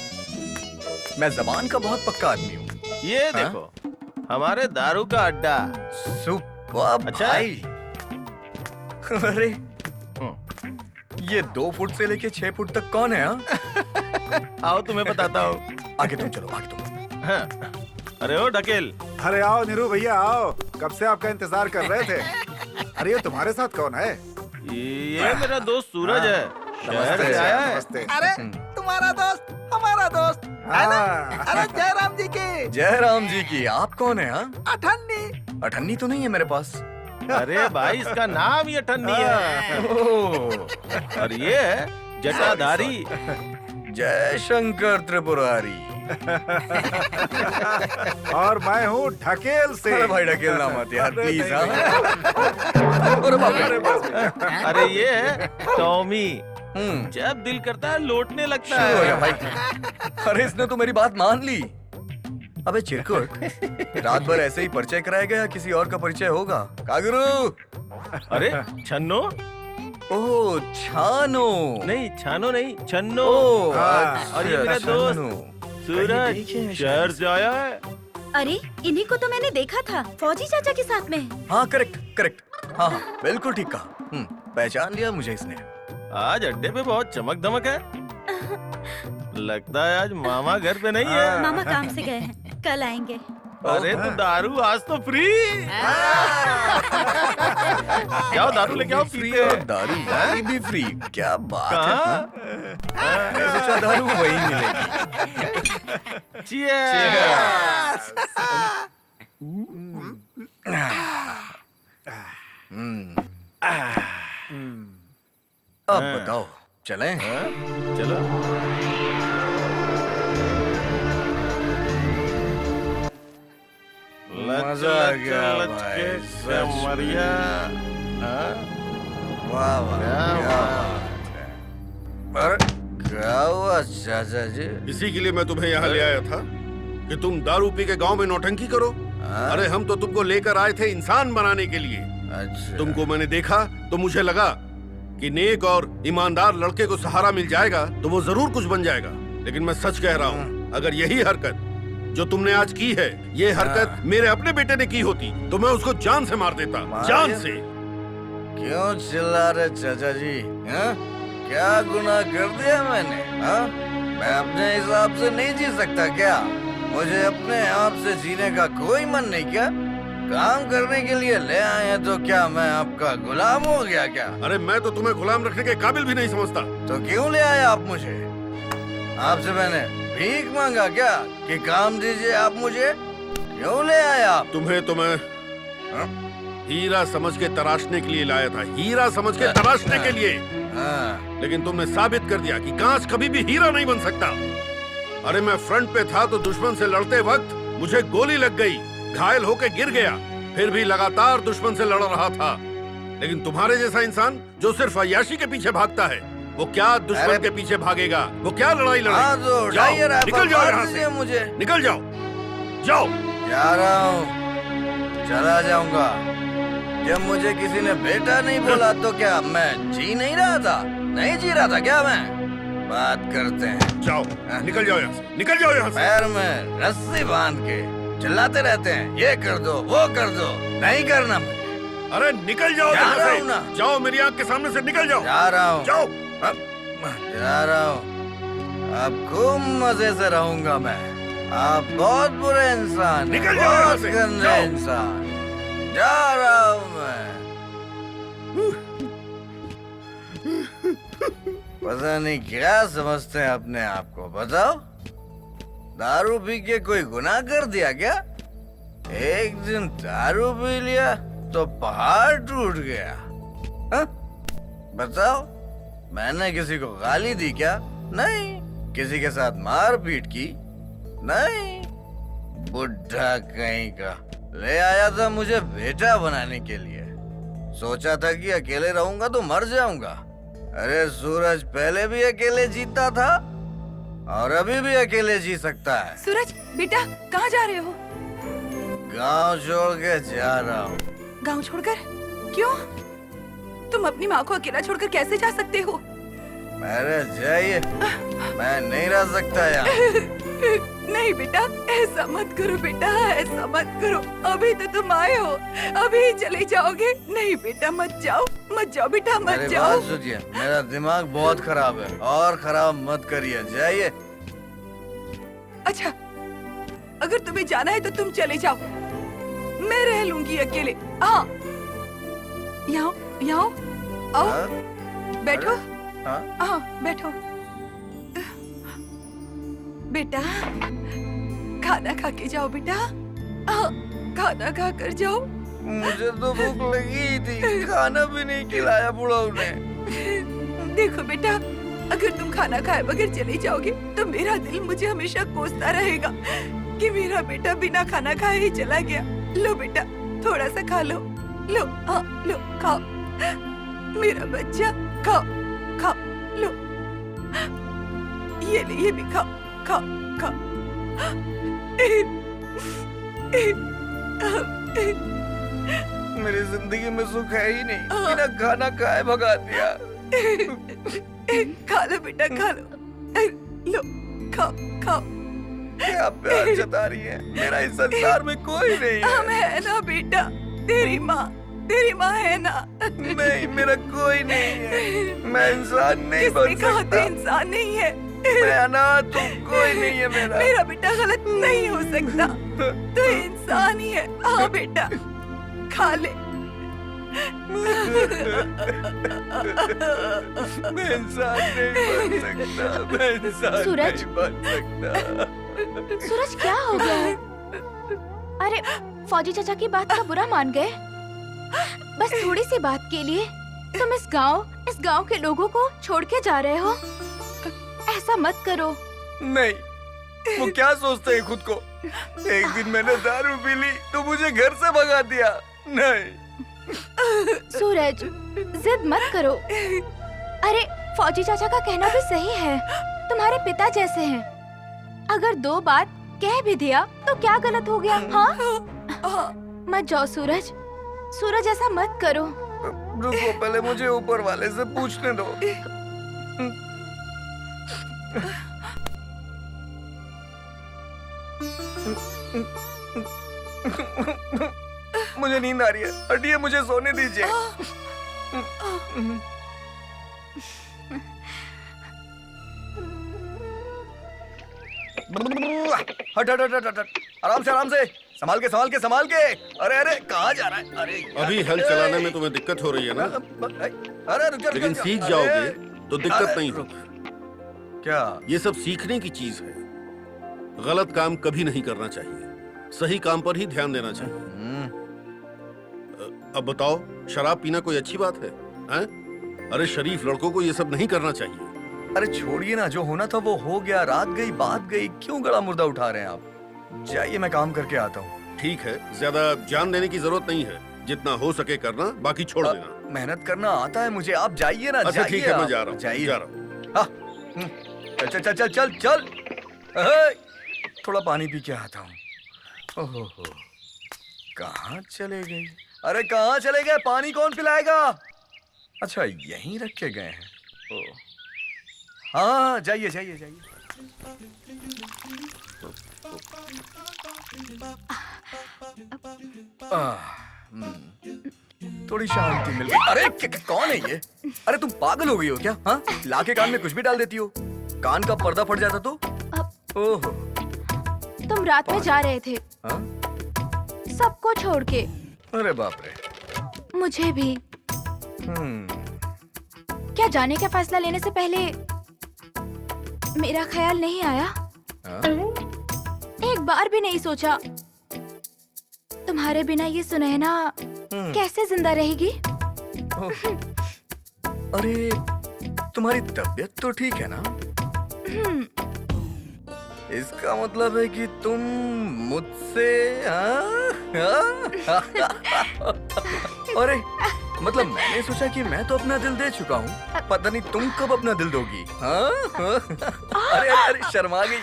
मैं जबान का बहुत पक्का आदमी हूँ। ये देखो हमारे दारू का अड्डा। सुपर भाई। अरे ये 2 फुट से लेके 6 फुट तक कौन है? आओ तुम्हें बताता हूँ। आगे तुम चलो, आगे तुम। हाँ। अरे ओ ढकेल। अरे आओ नीरू भैया आओ, कब से आपका इंतजार कर रहे थे। अरे ये तुम्हारे साथ कौन है? ये मेरा दोस्त सूरज है, शहर से आया है। अरे तुम्हारा दोस्त हमारा दोस्त है ना? अरे जयराम जी की। जयराम जी की। आप कौन है? हाँ, अठन्नी। अठन्नी तो नहीं है मेरे पास। अरे भाई इसका नाम ही अठन्नी है। और ये है जटाधारी। जय शंकर त्रिपुरारी। और मैं हूँ ढकेल से। अरे भाई ढकेल ना मत यार प्लीज। अरे ये है टॉमी। जब दिल करता है लौटने लगता है भाई। अरे इसने तो मेरी बात मान ली। अबे चिरकुट, रात भर ऐसे ही परिचय कराया गया, किसी और का परिचय होगा? कागरू। अरे छन्नो। ओह छानो। नहीं छानो नहीं, छन्नो। और ये मेरा दोस्त सूरज शहर से आया है। अरे इन्हीं को तो मैंने देखा था फौजी चाचा के साथ में। हाँ करेक्ट करेक्ट। हाँ हाँ बिल्कुल ठीक कहा। पहचान लिया मुझे इसने। आज अड्डे पे बहुत चमक धमक है। लगता है आज मामा घर पे नहीं है। मामा काम से गए हैं, कल आएंगे। अरे तू दारू आज तो फ्री। क्या दारू लेके आओ, फ्री और दारू भी फ्री। क्या बात है। मैं सोचा दारू वही मिलेगी। Cheers! अब बताओ चलें? चलो। मजा आ गया भाई, मरिया। वाह वाह, क्या बात है। अरे क्या हुआ चाचा जी? इसी के लिए मैं तुम्हें यहाँ ले आया था कि तुम दारू पी के गांव में नौटंकी करो। अरे हम तो तुमको लेकर आए थे इंसान बनाने के लिए। अच्छा। तुमको मैंने देखा तो मुझे लगा कि नेक और ईमानदार लड़के को सहारा मिल जाएगा तो वो जरूर कुछ बन जाएगा। लेकिन मैं सच कह रहा हूँ, अगर यही हरकत जो तुमने आज की है, ये हरकत मेरे अपने बेटे ने की होती तो मैं उसको जान से मार देता, जान से। क्यों चिल्ला रहे चाचा जी? क्या गुनाह कर दिया मैंने? मैं अपने हिसाब से नहीं जी सकता क्या? मुझे अपने आप से जीने का कोई मन नहीं क्या? काम करने के लिए ले आए हैं तो क्या मैं आपका गुलाम हो गया क्या? अरे मैं तो तुम्हें गुलाम रखने के काबिल भी नहीं समझता। तो क्यों ले आए आप मुझे? आपसे मैंने भीख मांगा क्या कि काम दीजिए आप मुझे? क्यों ले आए आप? तुम्हें तो मैं हीरा समझ के तराशने के लिए लाया था, हीरा समझ के तराशने के लिए। लेकिन तुमने साबित कर दिया कि कांच कभी भी हीरा नहीं बन सकता। अरे मैं फ्रंट पे था तो दुश्मन से लड़ते वक्त मुझे गोली लग गई, घायल होके गिर गया, फिर भी लगातार दुश्मन से लड़ रहा था। लेकिन तुम्हारे जैसा इंसान जो सिर्फ अय्याशी के पीछे भागता है, वो क्या दुश्मन के पीछे भागेगा? वो क्या लड़ाई हाँ, तो लड़ेगा? उठाइए जाओ, राइफल, निकल जाओ मार यहाँ दीजिए से। मुझे। निकल जाओ, जाओ। जा रहा हूँ, चला जाऊंगा। जब मुझे किसी ने बेटा नहीं बोला तो क्या मैं जी नहीं रहा था? नहीं जी रहा था क्या मैं? बात करते हैं। जाओ, निकल जाओ यहाँ से, निकल जाओ यहाँ से। पैर में रस्सी बांध के चिल्लाते रहते हैं, ये कर दो, वो कर दो। नहीं करना मुझे। अरे निकल जाओ जा यहाँ रहा से। हूँ ना। जाओ, मेरी आंख के सामने से निकल जाओ। जा रहा हूँ। जाओ। जा रहा हूँ। अब खूब मजे से रहूंगा मैं। आप बहुत बुरे इंसान हैं, निकल जाओ यहाँ बहुत से। गंदे जाओ। इंसान। जा रहा हूँ मैं। पता नहीं क्या समझते हैं अपने आप को, बताओ? दारू पी के कोई गुनाह कर दिया क्या? एक दिन दारू पी लिया तो पहाड़ टूट गया। हा? बताओ, मैंने किसी को गाली दी क्या? नहीं। किसी के साथ मारपीट की? नहीं। बुढ़ा कहीं का ले आया था मुझे बेटा बनाने के लिए। सोचा था कि अकेले रहूंगा तो मर जाऊंगा। अरे सूरज पहले भी अकेले जीता था और अभी भी अकेले जी सकता है। सूरज बेटा कहाँ जा रहे हो? गांव छोड़ के जा रहा हूँ। गांव छोड़कर? क्यों? तुम अपनी माँ को अकेला छोड़कर कैसे जा सकते हो? अरे जाइए, मैं नहीं रह सकता यहाँ। नहीं बेटा, ऐसा मत करो बेटा, ऐसा मत करो। अभी तो तुम आए हो, अभी चले जाओगे? नहीं बेटा, मत जाओ, मत जाओ बेटा, मत मेरी जाओ। बात सुनिए, मेरा दिमाग बहुत खराब है और खराब मत करिए, जाइए। अच्छा, अगर तुम्हें जाना है तो तुम चले जाओ, मैं रह लूंगी अकेले। हाँ, यहाँ यहाँ आओ, हाँ? बैठो। हाँ? हाँ, बैठो। बेटा, खाना खा के जाओ बेटा। हाँ, खाना खा कर जाओ। मुझे तो भूख लगी थी, खाना भी नहीं खिलाया बुढ़ाऊ ने। देखो बेटा, अगर तुम खाना खाए बगैर चले जाओगे तो मेरा दिल मुझे हमेशा कोसता रहेगा कि मेरा बेटा बिना खाना खाए ही चला गया। लो बेटा, थोड़ा सा खा लो। लो, हाँ, लो, खाओ। मेरा बच्चा, खाओ, खाओ, लो। ये भी खाओ, खाओ, खाओ। मेरी जिंदगी में सुख है ही नहीं, बिना खाना खाए भगा दिया। खा लो बेटा, खा लो। लो, खाओ, खाओ। क्या प्यार जता रही है? मेरा इस संसार में कोई नहीं है। हम है ना बेटा, तेरी माँ है ना? नहीं, मेरा कोई नहीं है। मैं इंसान नहीं बन किसने कहा सकता। तू इंसान नहीं है? मैं अनाथ हूँ, कोई नहीं है मेरा। मेरा बेटा गलत नहीं हो सकता, तू इंसान ही है। हाँ बेटा, खा ले। मैं इंसान नहीं बन सकता, मैं इंसान सूरज? नहीं बन सकता। सूरज क्या हो गया है? अरे फौजी चाचा की बात का बुरा मान गए? बस थोड़ी सी बात के लिए तुम इस गांव के लोगों को छोड़ के जा रहे हो? ऐसा मत करो। नहीं, वो क्या सोचते हैं खुद को? एक दिन मैंने दारू पी ली तो मुझे घर से भगा दिया। नहीं। सूरज, जिद मत करो। अरे फौजी चाचा का कहना भी सही है, तुम्हारे पिता जैसे हैं। अगर दो बात कह भी दिया तो क्या गलत हो गया? हाँ? मत जाओ सूरज, सूरज ऐसा मत करो। रुको, पहले मुझे ऊपर वाले से पूछने दो। मुझे नींद आ रही है, हटिए, मुझे सोने दीजिए। हट हट हट हट हट, आराम से, संभाल के। अरे कहाँ जा रहा है? अरे अभी हल चलाने में तुम्हें दिक्कत हो रही है ना? अरे रुक जा, लेकिन सीख जाओगे तो दिक्कत नहीं होगी। क्या? ये सब सीखने की चीज है। गलत काम कभी नहीं करना चाहिए, सही काम पर ही ध्यान देना चाहिए। अब बताओ, शराब पीना कोई अच्छी बात है? अरे शरीफ लड़कों को ये सब नहीं करना चाहिए। अरे छोड़िए ना, जो होना था वो हो गया, रात गई बात गई, क्यों गला मुर्दा उठा रहे हैं आप? जाइए, मैं काम करके आता हूँ। ठीक है, ज्यादा जान देने की जरूरत नहीं है, जितना हो सके करना, बाकी छोड़ देना। मेहनत करना आता है मुझे, आप जाइए ना। अच्छा जाइए ठीक है, मैं आप, जा रहा हूँ, जाइए। जा रहा हूँ। हाँ, चल चल चल चल चल चल। अहे, थोड़ा पानी पी के आता हूँ। ओहो, कहाँ चले गए? अरे कहाँ चले गए? पानी कौन पिलाएगा? अच्छा यहीं रख के गए हैं। ओ, हाँ जाइए जाइए जाइए। थोड़ी शांति मिल गई। अरे कौन है ये? अरे तुम पागल हो गई हो क्या? हाँ, लाके कान में कुछ भी डाल देती हो, कान का पर्दा फट जाता तो। ओहो, तुम रात में जा रहे थे हाँ? सबको छोड़ के। अरे बाप रे। मुझे भी। क्या जाने का फैसला लेने से पहले मेरा ख्याल नहीं आया? हाँ? एक बार भी नहीं सोचा तुम्हारे बिना ये सुनहना कैसे जिंदा रहेगी? अरे तुम्हारी तबीयत तो ठीक है ना? इसका मतलब है कि तुम मुझसे अरे मतलब मैंने सोचा कि मैं तो अपना दिल दे चुका हूँ, पता नहीं तुम कब अपना दिल दोगी। अरे अरे अरे शर्मा गई।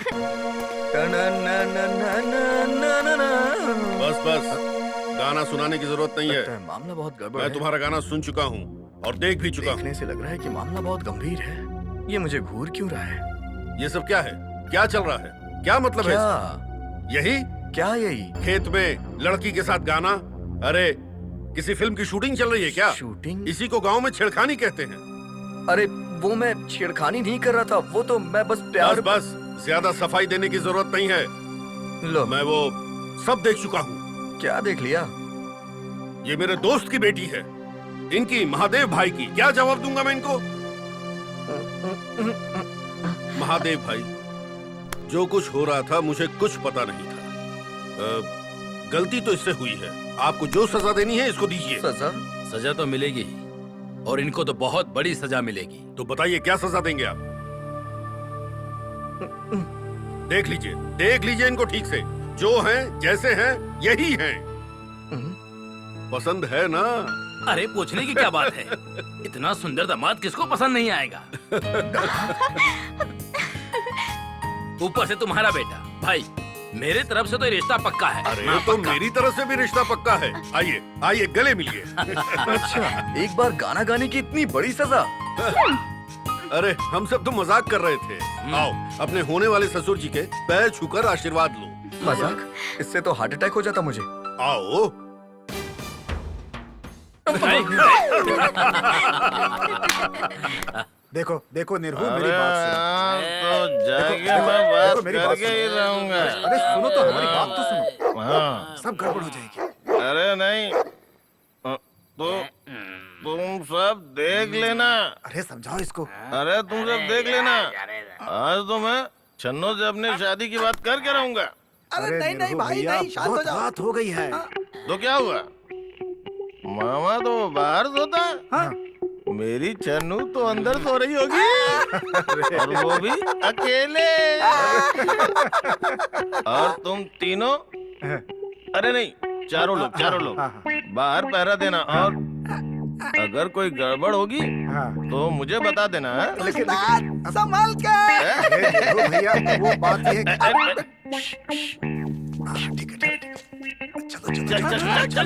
बस बस, गाना सुनाने की जरूरत नहीं है। मामला बहुत गड़बड़ मैं है। तुम्हारा गाना सुन चुका हूँ और देख भी चुका हूँ। देखने से लग रहा है कि मामला बहुत गंभीर है। ये मुझे घूर क्यों रहा है? ये सब क्या है? क्या चल रहा है? क्या मतलब है इसका? यही क्या यही? खेत में लड़की के साथ गाना? अरे किसी फिल्म की शूटिंग चल रही है क्या? शूटिंग? इसी को गांव में छेड़खानी कहते हैं। अरे वो मैं छेड़खानी नहीं कर रहा था, वो तो मैं बस प्यार। बस ज्यादा सफाई देने की जरूरत नहीं है। लो, मैं वो सब देख चुका हूँ। क्या देख लिया? ये मेरे दोस्त की बेटी है, इनकी महादेव भाई की। क्या जवाब दूंगा मैं इनको? महादेव भाई, जो कुछ हो रहा था मुझे कुछ पता नहीं था। गलती तो इससे हुई है, आपको जो सजा देनी है इसको दीजिए। सजा? सजा तो मिलेगी और इनको तो बहुत बड़ी सजा मिलेगी। तो बताइए क्या सजा देंगे आप? देख लीजिए इनको ठीक से। जो हैं, जैसे हैं, यही हैं। पसंद है ना? अरे पूछने की क्या बात है, इतना सुंदर दामाद किसको पसंद नहीं आएगा। ऊपर से तुम्हारा बेटा। भाई मेरे तरफ से तो ये रिश्ता पक्का है। अरे तो मेरी तरफ से भी रिश्ता पक्का है। आइए आइए गले मिलिए। अच्छा, एक बार गाना गाने की इतनी बड़ी सजा? अरे हम सब तो मजाक कर रहे थे। आओ अपने होने वाले ससुर जी के पैर छूकर आशीर्वाद लो। मजाक? इससे तो हार्ट अटैक हो जाता मुझे। आओ। देखो देखो निर्भु, मेरी बात सुनो। तो जाके मैं बात देखो, मेरी बात करके ही रहूंगा। अरे सुनो तो, हमारी बात तो सुनो। हाँ। सब गड़बड़ हो जाएगी। अरे नहीं, तो तुम सब देख लेना। अरे समझाओ इसको। अरे तुम सब देख लेना, आज तो मैं छन्नो से अपनी शादी की बात करके रहूंगा। अरे नहीं नहीं भाई नहीं, शांत हो बहुत जाओ। बात हो गई है। तो क्या हुआ? मामा तो बाहर सोता है, मेरी छन्नू तो अंदर सो रही होगी, और वो भी अकेले। और तुम तीनों, अरे नहीं, चारों लोग बाहर पहरा देना। और अगर कोई गड़बड़ होगी तो मुझे बता देना। लेकिन संभाल के। निर्भु भैया, वो बात ये है। ठीक है। चलो।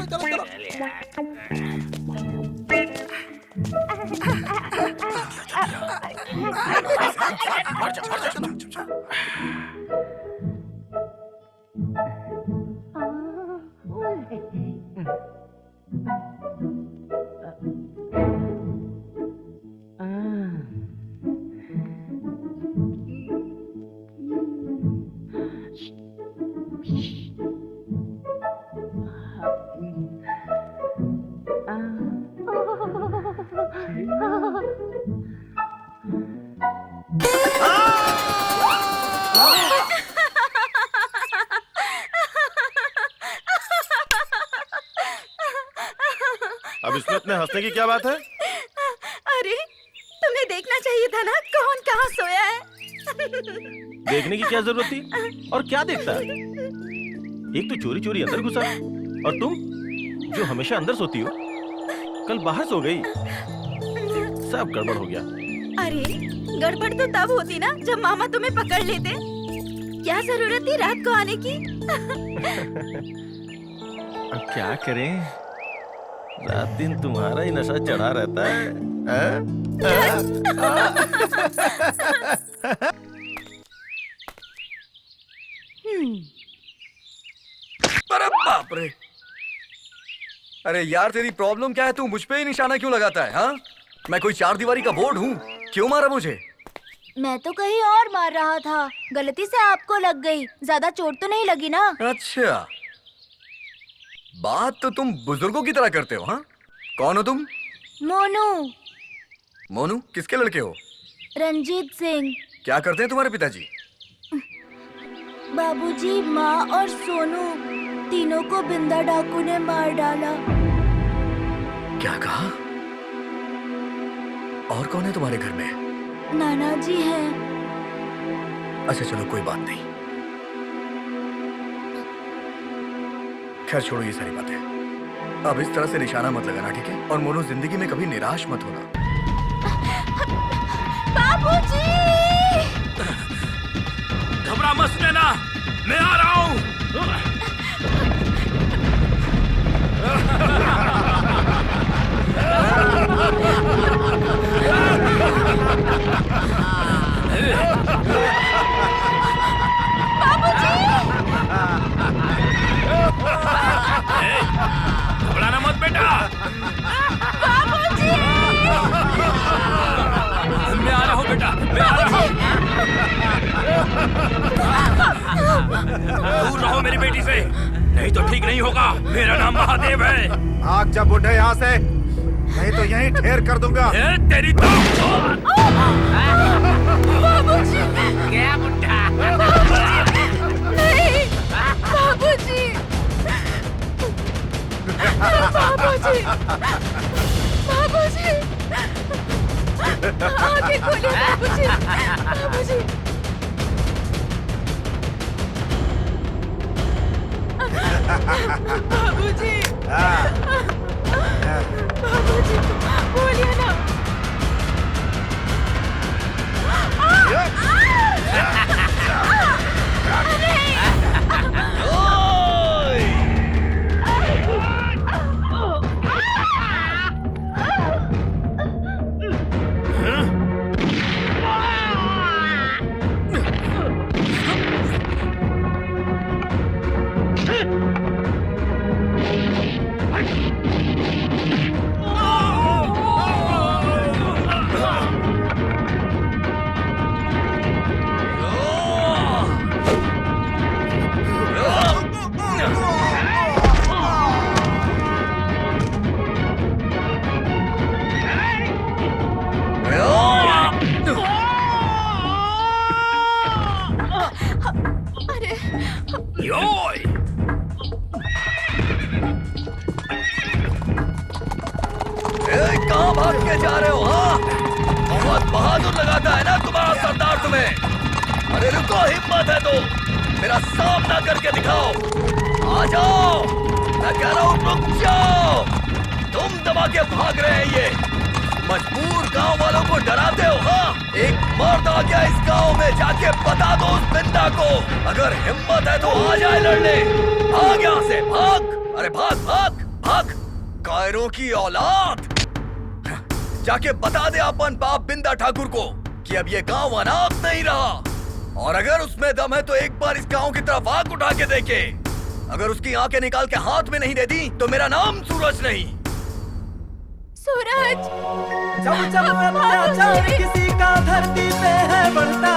अब इसमें इतने हंसने की क्या बात है? अरे तुम्हें देखना चाहिए था ना, कौन कहाँ सोया है। देखने की क्या जरूरत थी? और क्या देखता है? एक तो चोरी चोरी अंदर घुसा, और तुम जो हमेशा अंदर सोती हो, कल बाहर सो गई। सब गड़बड़ हो गया। अरे गड़बड़ तो तब होती ना जब मामा तुम्हें पकड़ लेते। क्या जरूरत थी रात को आने की? अब क्या करें, रात दिन तुम्हारा ही नशा चढ़ा रहता है। अरे बाप रे! अरे यार तेरी प्रॉब्लम क्या है? तू मुझ पे ही निशाना क्यों लगाता है? हाँ, मैं कोई चार दीवारी का बोर्ड हूँ? क्यों मारा मुझे? मैं तो कहीं और मार रहा था, गलती से आपको लग गई। ज्यादा चोट तो नहीं लगी ना? अच्छा, बात तो तुम बुजुर्गों की तरह करते हो। हाँ, कौन हो तुम? मोनू। मोनू किसके लड़के हो? रंजीत सिंह। क्या करते हैं तुम्हारे पिताजी? बाबूजी, माँ और सोनू तीनों को बिंदा डाकू ने मार डाला। क्या कहा? और कौन है तुम्हारे घर में? नाना जी हैं। अच्छा चलो कोई बात नहीं, खैर छोड़ो ये सारी बातें। अब इस तरह से निशाना मत लगाना, ठीक है? और मोनू जिंदगी में कभी निराश मत होना। बाबूजी! घबरा मत लेना, मैं आ रहा हूँ। घबराना मत बेटा। बाबूजी! मैं आ रहा हूँ बेटा, मैं आ रहा हूँ। दूर रहो मेरी बेटी से, नहीं तो ठीक नहीं होगा। मेरा नाम महादेव है। भाग जा बुढ़े यहाँ से, नहीं तो यहीं ढेर कर दूंगा। तेरी तो बाबूजी! क्या बुढ़ा? नहीं! बाबूजी! बाबूजी! बाबूजी! आंखें खोलिए बाबूजी! बाबूजी! बाबूजी! बाबूजी बोलिए ना। कहाँ भाग के जा रहे हो? हाँ, बहुत बहादुर लगाता है ना तुम्हारा सरदार तुम्हें। अरे रुको, हिम्मत है तो मेरा सामना करके दिखाओ। आ जाओ, मैं कह रहा हूँ रुक जाओ। तुम दबा के भाग रहे हैं, ये मजबूर गांव वालों को डराते हो। हाँ, एक मर्द आ गया इस गांव में, जाके बता दो उस बिंदा को, अगर हिम्मत है तो आ जाए लड़ने। भाग यहाँ से, भाग! अरे भाग भाग भाग, कायरों की औलाद! जाके बता दे अपन बाप बिंदा ठाकुर को कि अब ये गांव अनाथ नहीं रहा, और अगर उसमें दम है तो एक बार इस गांव की तरफ आंख उठा के देखे। अगर उसकी आंखें निकाल के हाथ में नहीं दे दी तो मेरा नाम सूरज नहीं। सूरज! जब जब अत्याचार किसी का धरती पे है बढ़ता,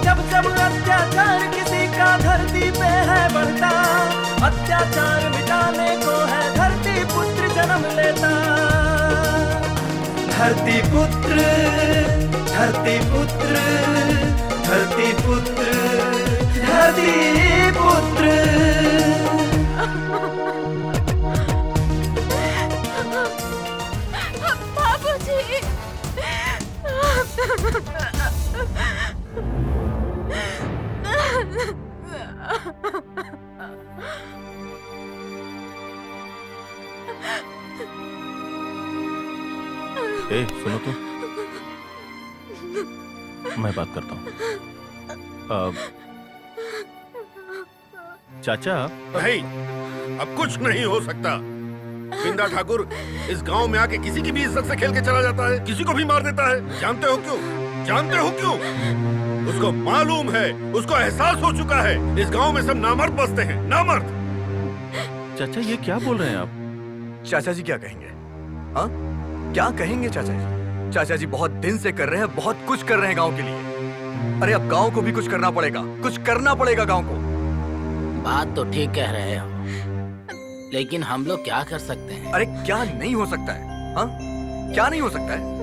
जब जब अत्याचार किसी का धरती पे है बढ़ता, अत्याचार मिटाने को है धरती पुत्र जन्म लेता। धरती पुत्र, धरती पुत्र, धरती पुत्र, धरती पुत्र। बाबूजी! ए, सुनो तो, मैं बात करता हूँ। चाचा, नहीं, अब कुछ नहीं हो सकता। बिंदा ठाकुर इस गांव में आके किसी की भी इज्जत से खेल के चला जाता है, किसी को भी मार देता है। जानते हो क्यों? जानते हो क्यों? उसको मालूम है, उसको एहसास हो चुका है, इस गांव में सब नामर्द बसते हैं, नामर्द। चाचा ये क्या बोल रहे हैं आप? चाचा जी क्या कहेंगे? हाँ, क्या कहेंगे चाचा जी? चाचा जी बहुत दिन से कर रहे हैं, बहुत कुछ कर रहे हैं गांव के लिए। अरे अब गांव को भी कुछ करना पड़ेगा, कुछ करना पड़ेगा गांव को। बात तो ठीक कह रहे हो, लेकिन हम लोग क्या कर सकते हैं? अरे क्या नहीं हो सकता है? हाँ, क्या नहीं हो सकता है?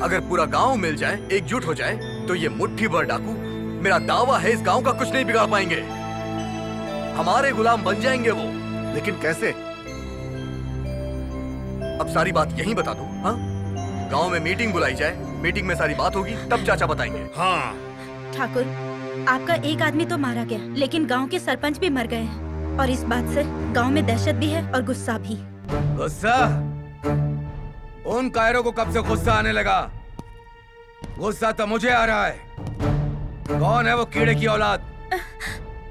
अगर पूरा गांव मिल जाए, एकजुट हो जाए, तो ये मुट्ठी भर डाकू, मेरा दावा है, इस गांव का कुछ नहीं बिगाड़ पाएंगे। हमारे गुलाम बन जाएंगे वो। लेकिन कैसे? अब सारी बात यहीं बता दूं। हाँ, गांव में मीटिंग बुलाई जाए, मीटिंग में सारी बात होगी, तब चाचा बताएंगे। हाँ ठाकुर, आपका एक आदमी तो मारा गया, लेकिन गांव के सरपंच भी मर गए हैं, और इस बात से गांव में दहशत भी है और गुस्सा भी। गुस्सा? उन कायरों को कब से गुस्सा आने लगा? गुस्सा तो मुझे आ रहा है। कौन है वो कीड़े की औलाद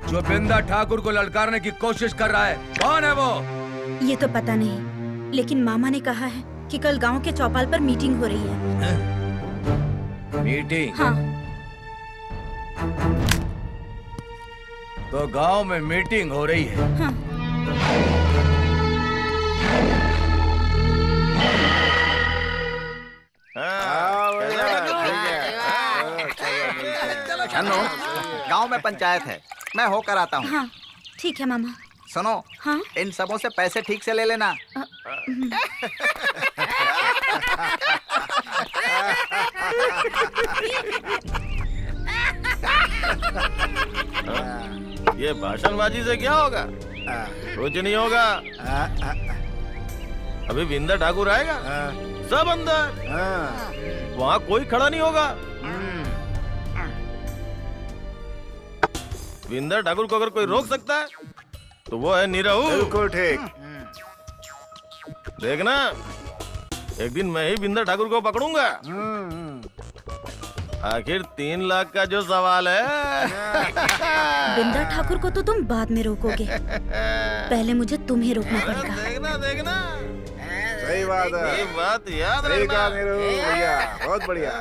जो बिंदा ठाकुर को ललकारने की कोशिश कर रहा है? कौन है वो? ये तो पता नहीं, लेकिन मामा ने कहा है कि कल गांव के चौपाल पर मीटिंग हो रही है। मीटिंग? हाँ। तो गांव में मीटिंग हो रही है। हाँ। छन्नू, गांव में पंचायत है, मैं होकर आता हूँ। हाँ, ठीक है मामा। सुनो, हाँ? इन सबों से पैसे ठीक से ले लेना। ये भाषणबाजी से क्या होगा? कुछ नहीं होगा। अभी बिंदा ठाकुर आएगा, सब अंदर, वहाँ कोई खड़ा नहीं होगा। बिंदा ठाकुर को अगर कोई रोक सकता है तो वो है निरहू। बिल्कुल ठीक। देखना, एक दिन मैं ही बिंदा ठाकुर को पकड़ूंगा। आखिर 3 लाख का जो सवाल है। बिंदा ठाकुर को तो तुम बाद में रोकोगे, पहले मुझे तुम्हें रोकना पड़ेगा। देखना देखना, सही बात है, ये बात याद सही रखना। कहा निरू भैया, बहुत बढ़िया।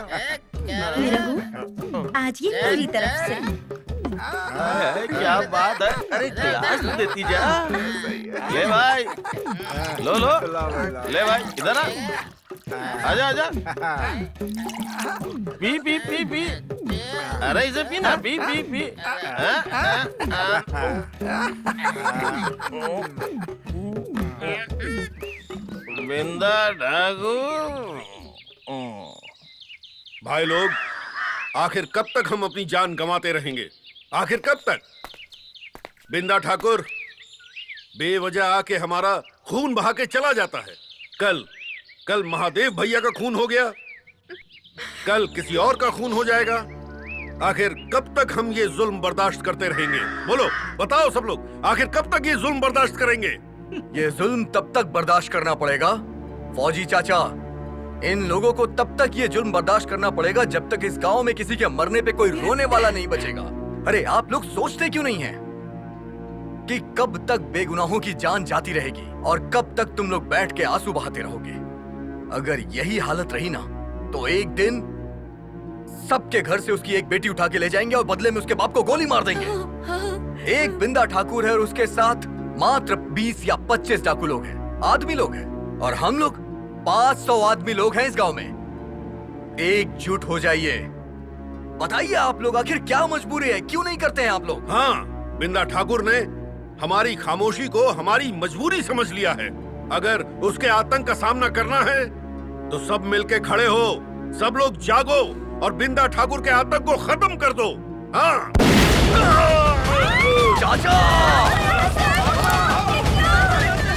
निरहू, आज ये मेरी तरफ से। क्या बात है? अरे गिलास तो देती जा। ले भाई, लो लो, ले भाई, इधर आ, आजा आजा, पी पी पी पी, अरे इसे पी ना, पी पी पी। बिंदा ठाकुर। भाई लोग, आखिर कब तक हम अपनी जान गंवाते रहेंगे? आखिर कब तक? बिंदा ठाकुर बेवजह आके हमारा खून बहा के चला जाता है। कल महादेव भैया का खून हो गया, कल किसी और का खून हो जाएगा। आखिर कब तक हम ये जुल्म बर्दाश्त करते रहेंगे? बोलो, बताओ सब लोग, आखिर कब तक ये जुल्म बर्दाश्त करेंगे? ये जुल्म तब तक बर्दाश्त करना पड़ेगा फौजी चाचा, इन लोगों को तब तक ये जुल्म बर्दाश्त करना पड़ेगा जब तक इस गांव में किसी के मरने पे कोई रोने वाला नहीं बचेगा। अरे आप लोग सोचते क्यों नहीं हैं कि कब तक बेगुनाहों की जान जाती रहेगी और कब तक तुम लोग बैठ के आंसू बहाते रहोगे? अगर यही हालत रही ना तो एक दिन सबके घर से उसकी एक बेटी उठा के ले जाएंगे और बदले में उसके बाप को गोली मार देंगे। एक बिंदा ठाकुर है और उसके साथ मात्र 20 या 25 डाकू लोग हैं, आदमी लोग हैं, और हम लोग 500 आदमी लोग हैं इस गांव में। एकजुट हो जाइए। बताइए आप लोग, आखिर क्या मजबूरी है, क्यों नहीं करते हैं आप लोग? हाँ, बिंदा ठाकुर ने हमारी खामोशी को हमारी मजबूरी समझ लिया है। अगर उसके आतंक का सामना करना है तो सब मिलके खड़े हो, सब लोग जागो और बिंदा ठाकुर के आतंक को खत्म कर दो। हाँ। चाचा!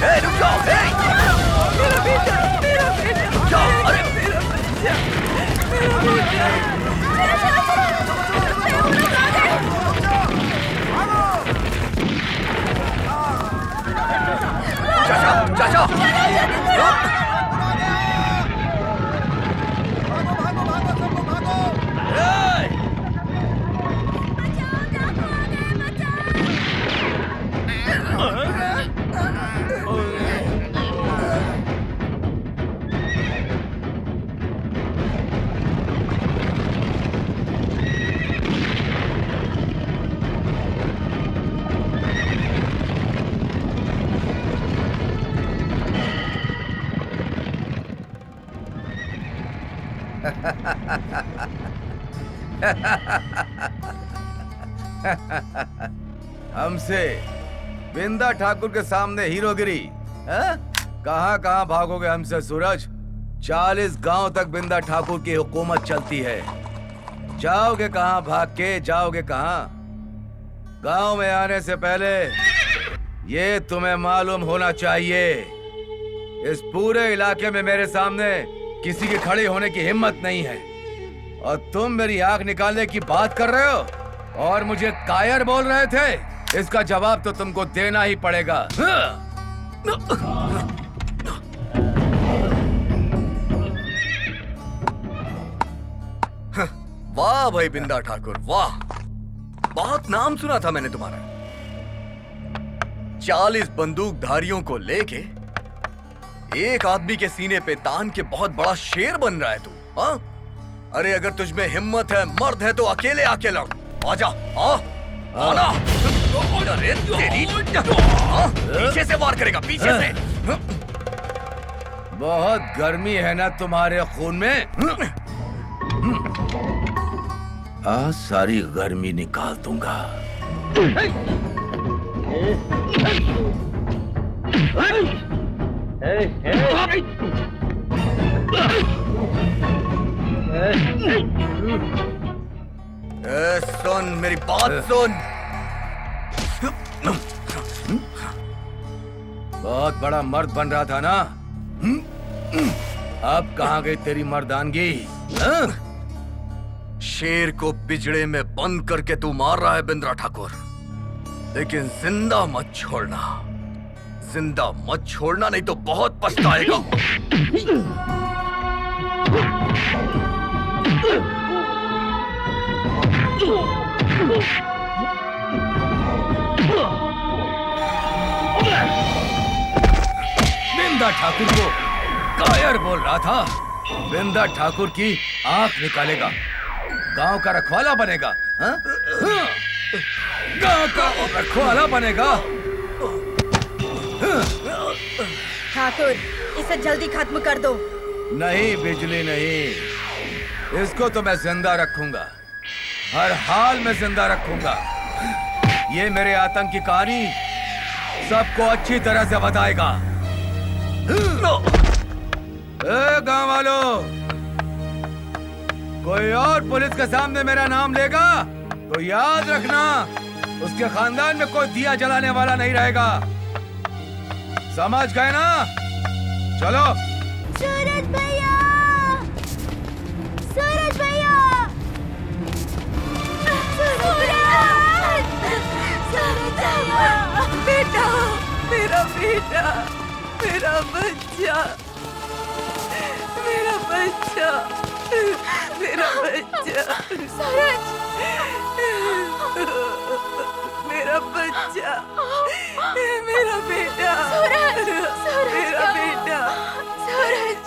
ए, रुक जाओ! ए! मेरा बेटा, मेरा बेटा, रुक जाओ! अरे! चाचा! चाचा! हमसे बिंदा ठाकुर के सामने हीरोगिरी, कहाँ कहाँ भागोगे हमसे सूरज? 40 गांव तक बिंदा ठाकुर की हुकूमत चलती है। जाओगे कहाँ भाग के, जाओगे कहाँ? गांव में आने से पहले ये तुम्हें मालूम होना चाहिए, इस पूरे इलाके में मेरे सामने किसी के खड़े होने की हिम्मत नहीं है। और तुम मेरी आंख निकालने की बात कर रहे हो और मुझे कायर बोल रहे थे। इसका जवाब तो तुमको देना ही पड़ेगा। वाह भाई बिंदा ठाकुर, वाह, बहुत नाम सुना था मैंने तुम्हारा। 40 बंदूकधारियों को लेके एक आदमी के सीने पे तान के बहुत बड़ा शेर बन रहा है तू, हाँ? अरे अगर तुझमें हिम्मत है, मर्द है तो अकेले आके लड़। आजा, आना। अरे तेरी, पीछे से वार करेगा, पीछे से। बहुत गर्मी है ना तुम्हारे खून में? आज सारी गर्मी निकाल दूंगा। सुन मेरी बात सुन। बहुत बड़ा मर्द बन रहा था ना? अब कहाँ गई तेरी मर्दानगी? शेर को पिंजड़े में बंद करके तू मार रहा है बिंद्रा ठाकुर, लेकिन जिंदा मत छोड़ना, जिंदा मत छोड़ना, नहीं तो बहुत पछताएगा। बिंदा ठाकुर को कायर बोल रहा था। बिंदा ठाकुर की आंख निकालेगा, गांव का रखवाला बनेगा, हाँ? गांव का रखवाला बनेगा। ठाकुर, इसे जल्दी खत्म कर दो। नहीं बिजली नहीं, इसको तो मैं जिंदा रखूंगा, हर हाल में जिंदा रखूंगा। ये मेरे आतंक की कहानी सबको अच्छी तरह से बताएगा। गांव वालों, कोई और पुलिस के सामने मेरा नाम लेगा तो याद रखना, उसके खानदान में कोई दिया जलाने वाला नहीं रहेगा। समझ गए ना? चलो। सूरज भैया, सूरज भैया, बेटा, मेरा बेटा, मेरा बच्चा, मेरा बच्चा, मेरा बच्चा, सूरज, मेरा बच्चा, मेरा बेटा, सूरज, मेरा बेटा, सूरज,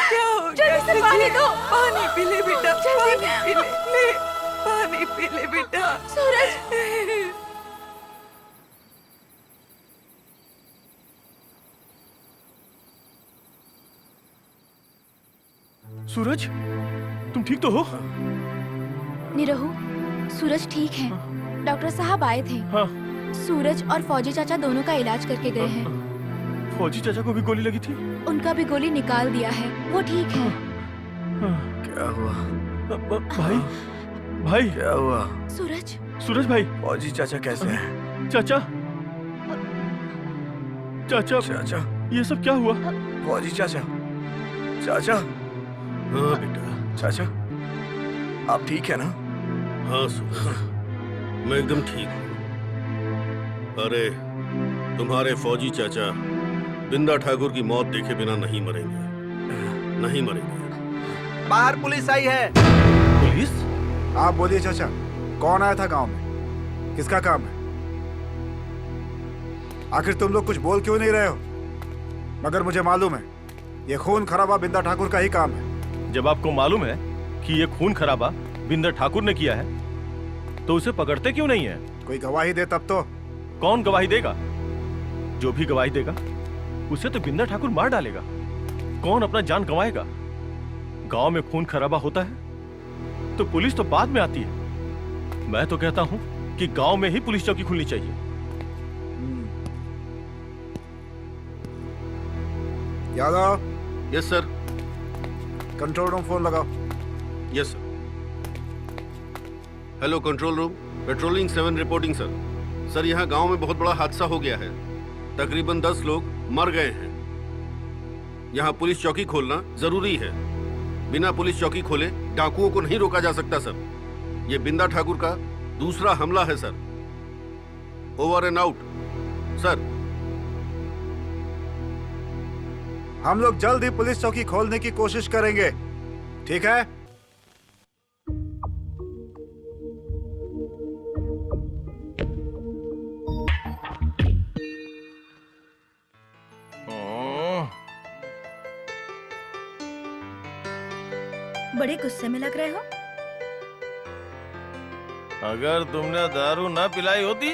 क्या हो गया जल्दी से पानी दो। पानी पी ले बेटा, पानी पी ले, ले, पानी पी ले बेटा। सूरज, सूरज, तुम ठीक तो हो? निरहु, सूरज ठीक है। डॉक्टर साहब आए थे। हाँ। सूरज और फौजी चाचा दोनों का इलाज करके गए हैं। फौजी चाचा को भी गोली लगी थी? उनका भी गोली निकाल दिया है, वो ठीक है। क्या हुआ? भाई, भाई क्या हुआ? सूरज, सूरज भाई, फौजी चाचा कैसे हैं? चाचा, चाचा, चाचा, ये सब क्या हुआ? फौजी चाचा, चाचा, हाँ बेटा। चाचा, आप ठीक है ना? हाँ सूरज, मैं एकदम ठीक हूँ। अरे तुम्हारे फौजी चाचा बिंदा ठाकुर की मौत देखे बिना नहीं मरेंगे, नहीं मरेंगे। बाहर पुलिस आई है। पुलिस? आप बोलिए चाचा, कौन आया था गांव में? किसका काम है? आखिर तुम लोग कुछ बोल क्यों नहीं रहे हो? मगर मुझे मालूम है ये खून खराबा बिंदा ठाकुर का ही काम है। जब आपको मालूम है कि ये खून खराबा बिंदा ठाकुर ने किया है तो उसे पकड़ते क्यों नहीं है? कोई गवाही दे तब तो। कौन गवाही देगा? जो भी गवाही देगा उसे तो बिंदा ठाकुर मार डालेगा। कौन अपना जान गंवाएगा? गांव में खून खराबा होता है तो पुलिस तो बाद में आती है। मैं तो कहता हूं कि गांव में ही पुलिस चौकी खुलनी चाहिए। Yadav. Yes sir. Control room phone लगाओ। Yes sir. Hello control room, patrolling 7 reporting sir. Sir यहाँ गांव में बहुत बड़ा हादसा हो गया है, तकरीबन 10 लोग मर गए हैं। यहाँ पुलिस चौकी खोलना जरूरी है। बिना पुलिस चौकी खोले डाकुओं को नहीं रोका जा सकता सर। ये बिंदा ठाकुर का दूसरा हमला है sir. Over and out sir. हम लोग जल्द ही पुलिस चौकी खोलने की कोशिश करेंगे, ठीक है? बड़े गुस्से में लग रहे हो। अगर तुमने दारू ना पिलाई होती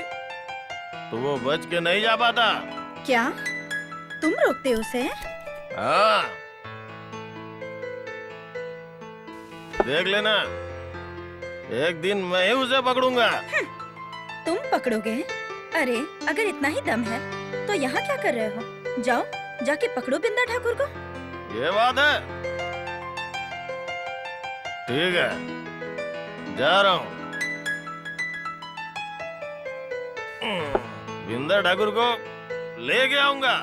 तो वो बच के नहीं जा पाता। क्या तुम रोकते हो उसे? हाँ, देख लेना, एक दिन मैं ही उसे पकड़ूंगा। तुम पकड़ोगे? अरे अगर इतना ही दम है तो यहाँ क्या कर रहे हो? जाओ जाके पकड़ो बिंदा ठाकुर को। ये बात है, ठीक है, जा रहा हूँ। बिंदा ठाकुर को लेके आऊंगा।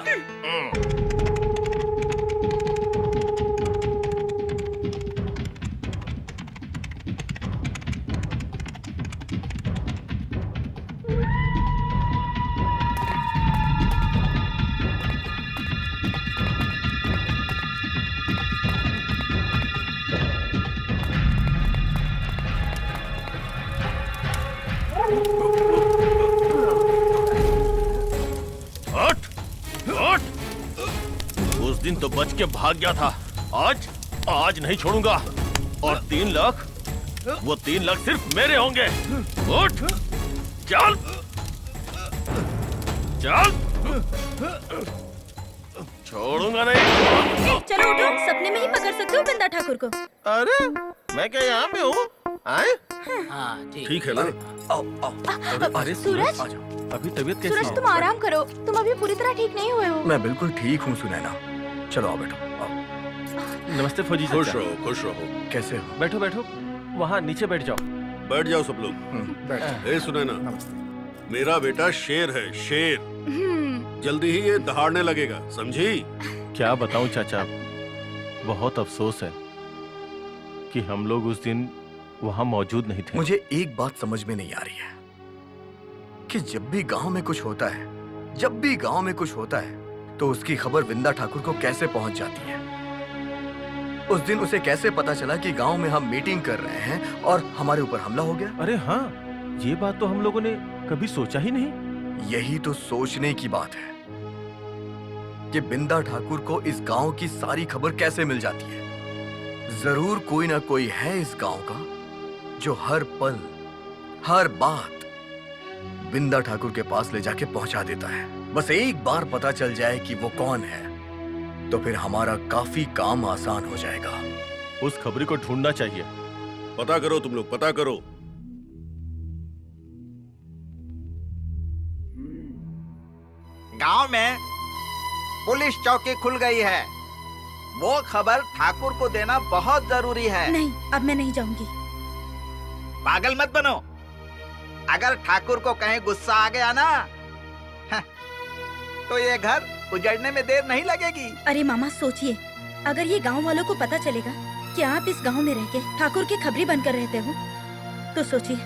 उस दिन तो बच के भाग गया था, आज नहीं छोड़ूंगा। और 3 लाख, वो 3 लाख सिर्फ मेरे होंगे। उठ, चल चल, छोड़ूंगा नहीं। चलो उठो, सपने में ही पकड़ सकते हो बिंदा ठाकुर को। अरे मैं क्या यहाँ पे हूँ? आए? हाँ ठीक है ना? अरे सूरज, अभी तबीयत कैसी सूरज है? तुम आराम करो, तुम अभी पूरी तरह ठीक नहीं हुए हो। मैं बिल्कुल ठीक हूँ सुनैना। चलो आओ बैठो, आओ। नमस्ते फौजी खुश चाचा। रहो, खुश रहो। कैसे हो? बैठो बैठो, वहाँ नीचे बैठ जाओ। बैठ जाओ सब लोग। ए सुनैना, मेरा बेटा शेर है, शेर। जल्दी ही ये दहाड़ने लगेगा, समझी? क्या बताऊं चाचा, बहुत अफसोस है कि हम लोग उस दिन वहाँ मौजूद नहीं थे। मुझे एक बात समझ में नहीं आ रही है कि जब भी गांव में कुछ होता है, जब भी गांव में कुछ होता है तो उसकी खबर बिंदा ठाकुर को कैसे पहुंच जाती है। उस दिन उसे कैसे पता चला कि गांव में हम मीटिंग कर रहे हैं और हमारे ऊपर हमला हो गया? अरे हाँ, ये बात तो हम लोगों ने कभी सोचा ही नहीं। यही तो सोचने की बात है कि बिंदा ठाकुर को इस गांव की सारी खबर कैसे मिल जाती है। जरूर कोई ना कोई है इस गांव का जो हर पल, हर बात बिंदा ठाकुर के पास ले जाके पहुंचा देता है। बस एक बार पता चल जाए कि वो कौन है तो फिर हमारा काफी काम आसान हो जाएगा। उस खबरी को ढूंढना चाहिए। पता करो तुम लोग, पता करो। गांव में पुलिस चौकी खुल गई है, वो खबर ठाकुर को देना बहुत जरूरी है। नहीं, अब मैं नहीं जाऊंगी। पागल मत बनो। अगर ठाकुर को कहीं गुस्सा आ गया ना तो ये घर उजड़ने में देर नहीं लगेगी। अरे मामा सोचिए, अगर ये गांव वालों को पता चलेगा कि आप इस गांव में रह के ठाकुर की खबरी बनकर रहते हो तो सोचिए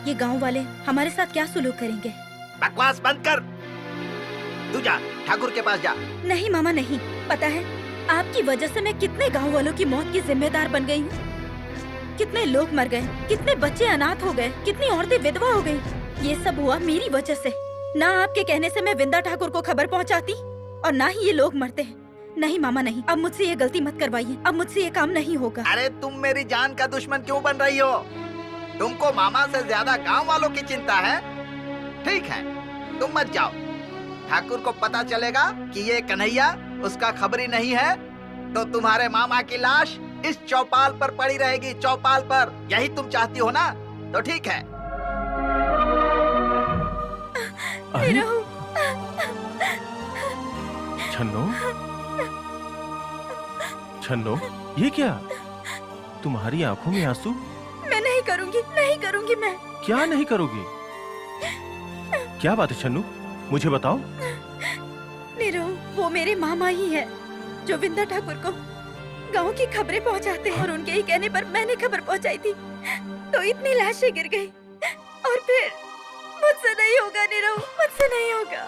ये गांव वाले हमारे साथ क्या सुलूक करेंगे। बकवास बंद कर, तू जा ठाकुर के पास जा। नहीं मामा नहीं, पता है आपकी वजह से मैं कितने गांव वालों की मौत की जिम्मेदार बन गई हूँ। कितने लोग मर गए, कितने बच्चे अनाथ हो गए, कितनी औरतें विधवा हो गई। ये सब हुआ मेरी वजह से। ना आपके कहने से मैं बिंदा ठाकुर को खबर पहुंचाती और ना ही ये लोग मरते हैं। नहीं मामा नहीं, अब मुझसे ये गलती मत करवाइए, अब मुझसे ये काम नहीं होगा। अरे तुम मेरी जान का दुश्मन क्यों बन रही हो? तुमको मामा से ज्यादा गांव वालों की चिंता है। ठीक है, तुम मत जाओ। ठाकुर को पता चलेगा कि ये कन्हैया उसका खबरी नहीं है तो तुम्हारे मामा की लाश इस चौपाल पर पड़ी रहेगी, चौपाल पर। यही तुम चाहती हो ना? तो ठीक है। अरे छन्नो, छन्नो, ये क्या? तुम्हारी आंखों में आंसू? मैं नहीं करूंगी, नहीं करूंगी मैं। क्या नहीं करोगी? क्या बात है छन्नू, मुझे बताओ। नीरू, वो मेरे मामा ही है जो विंदा ठाकुर को गांव की खबरें पहुंचाते हैं, और उनके ही कहने पर मैंने खबर पहुंचाई थी तो इतनी लाशें गिर गई। और फिर मुझसे नहीं होगा नीरू, मुझसे नहीं होगा।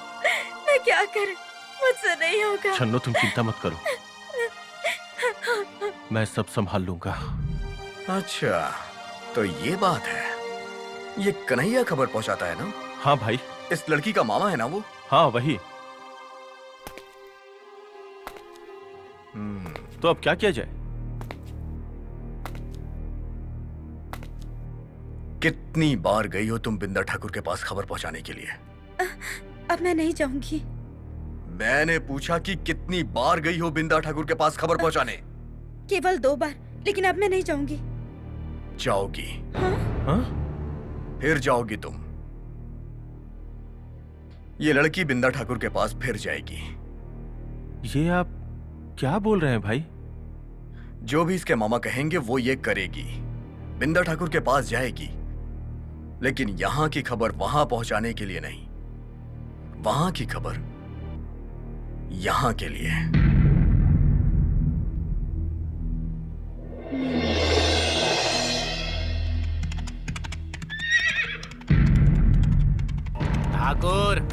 मैं क्या करूं, मुझसे नहीं होगा। छन्नो, तुम चिंता मत करो, मैं सब संभाल लूंगा। अच्छा, तो ये बात है। ये कन्हैया खबर पहुंचाता है ना? हाँ भाई। इस लड़की का मामा है ना वो? हाँ वही। तो अब क्या किया जाए? कितनी बार गई हो तुम बिंदा ठाकुर के पास खबर पहुंचाने के लिए? अब मैं नहीं जाऊंगी। मैंने पूछा कि कितनी बार गई हो बिंदा ठाकुर के पास खबर पहुंचाने? केवल 2 बार, लेकिन अब मैं नहीं जाऊंगी। जाओगी? हाँ? फिर जाओगी तुम। ये लड़की बिंदा ठाकुर के पास फिर जाएगी। ये आप क्या बोल रहे हैं भाई? जो भी इसके मामा कहेंगे वो ये करेगी। बिंदा ठाकुर के पास जाएगी, लेकिन यहां की खबर वहां पहुंचाने के लिए नहीं, वहां की खबर यहां के लिए। ठाकुर,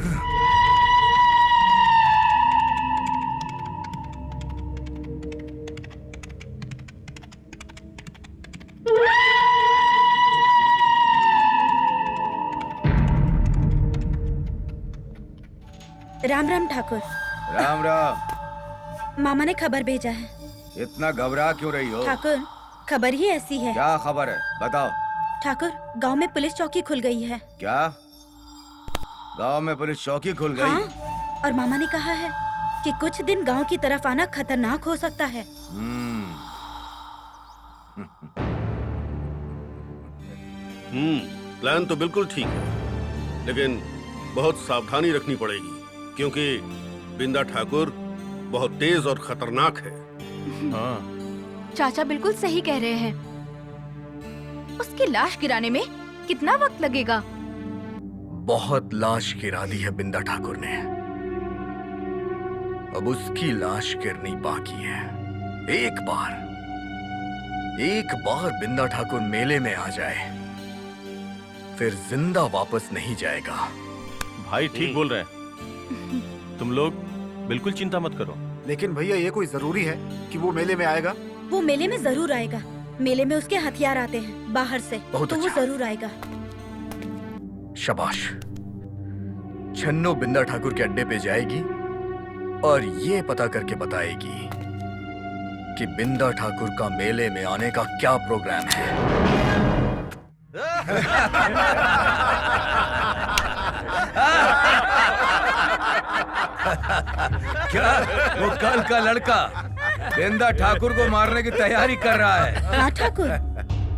राम राम ठाकुर। राम राम। मामा ने खबर भेजा है। इतना घबरा क्यों रही हो? ठाकुर, खबर ही ऐसी है। क्या खबर है, बताओ। ठाकुर, गांव में पुलिस चौकी खुल गई है। क्या? गांव में पुलिस चौकी खुल गई? हाँ, और मामा ने कहा है कि कुछ दिन गांव की तरफ आना खतरनाक हो सकता है। प्लान तो बिल्कुल ठीक है, लेकिन बहुत सावधानी रखनी पड़ेगी, क्योंकि बिंदा ठाकुर बहुत तेज और खतरनाक है। हाँ। चाचा बिल्कुल सही कह रहे हैं। उसकी लाश गिराने में कितना वक्त लगेगा? बहुत लाश गिरा दी है बिंदा ठाकुर ने, अब उसकी लाश गिरनी बाकी है। एक बार बिंदा ठाकुर मेले में आ जाए, फिर जिंदा वापस नहीं जाएगा। भाई ठीक बोल रहे हैं, तुम लोग बिल्कुल चिंता मत करो। लेकिन भैया, ये कोई जरूरी है कि वो मेले में आएगा? वो मेले में जरूर आएगा। मेले में उसके हथियार आते हैं बाहर से, बहुत तो अच्छा। वो जरूर आएगा। शाबाश। छन्नो बिंदा ठाकुर के अड्डे पे जाएगी और ये पता करके बताएगी कि बिंदा ठाकुर का मेले में आने का क्या प्रोग्राम है। क्या वो कल का लड़का बिंदा ठाकुर को मारने की तैयारी कर रहा है? हाँ ठाकुर,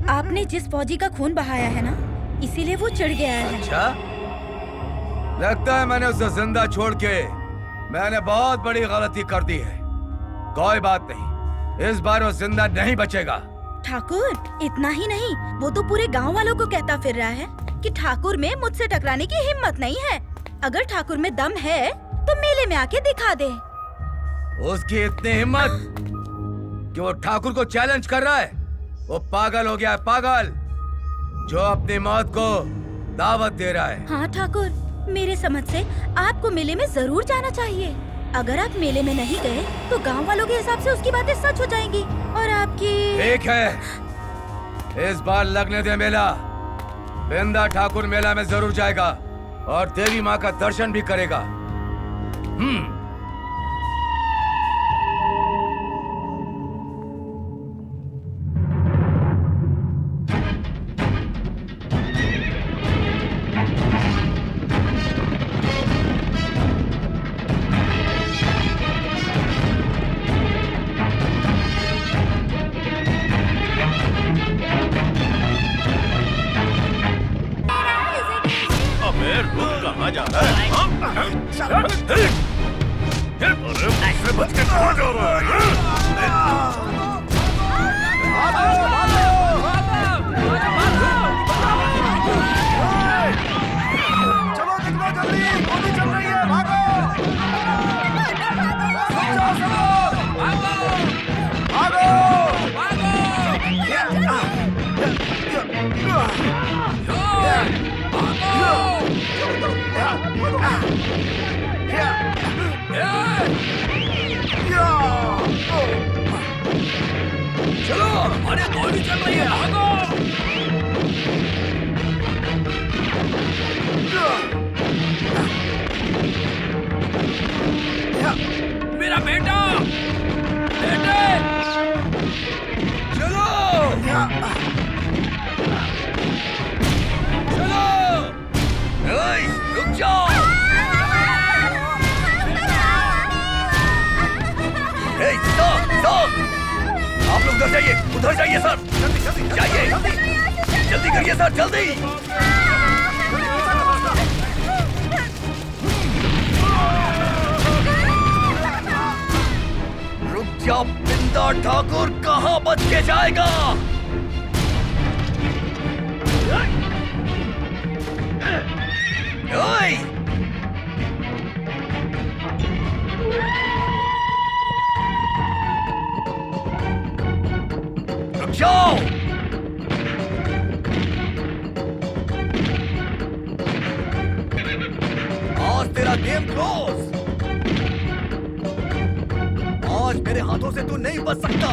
आपने जिस फौजी का खून बहाया है ना, इसीलिए वो चिढ़ गया है। अच्छा, लगता है मैंने उसे जिंदा छोड़ के मैंने बहुत बड़ी गलती कर दी है। कोई बात नहीं, इस बार वो जिंदा नहीं बचेगा। ठाकुर, इतना ही नहीं, वो तो पूरे गांव वालों को कहता फिर रहा है कि ठाकुर में मुझसे टकराने की हिम्मत नहीं है। अगर ठाकुर में दम है तो मेले में आके दिखा दे। उसकी इतनी हिम्मत कि वो ठाकुर को चैलेंज कर रहा है। वो पागल हो गया है, पागल, जो अपनी मौत को दावत दे रहा है। हाँ ठाकुर, मेरे समझ से आपको मेले में जरूर जाना चाहिए। अगर आप मेले में नहीं गए तो गांव वालों के हिसाब से उसकी बातें सच हो जाएंगी और आपकी। ठीक है, इस बार लगने दे मेला। बिंदा ठाकुर मेला में जरूर जाएगा और देवी माँ का दर्शन भी करेगा। जा रहा है? मुझसे बच के कहाँ जा रहा है? चलो निकलो जल्दी, गोली चल रही है, भागो! चलो, अरे गोली चल रही है, भागो! मेरा बेटा, बेटे, चलो, चलो, ओए, रुक जाओ! हे, stop! आप लोग उधर जाइए सर, जाइए, जल्दी करिए सर, जल्दी! रुक जाओ, बिंदा ठाकुर कहाँ बच के जाएगा? ओए! रुक जाओ! आज तेरा गेम क्लोज। आज मेरे हाथों से तू नहीं बच सकता।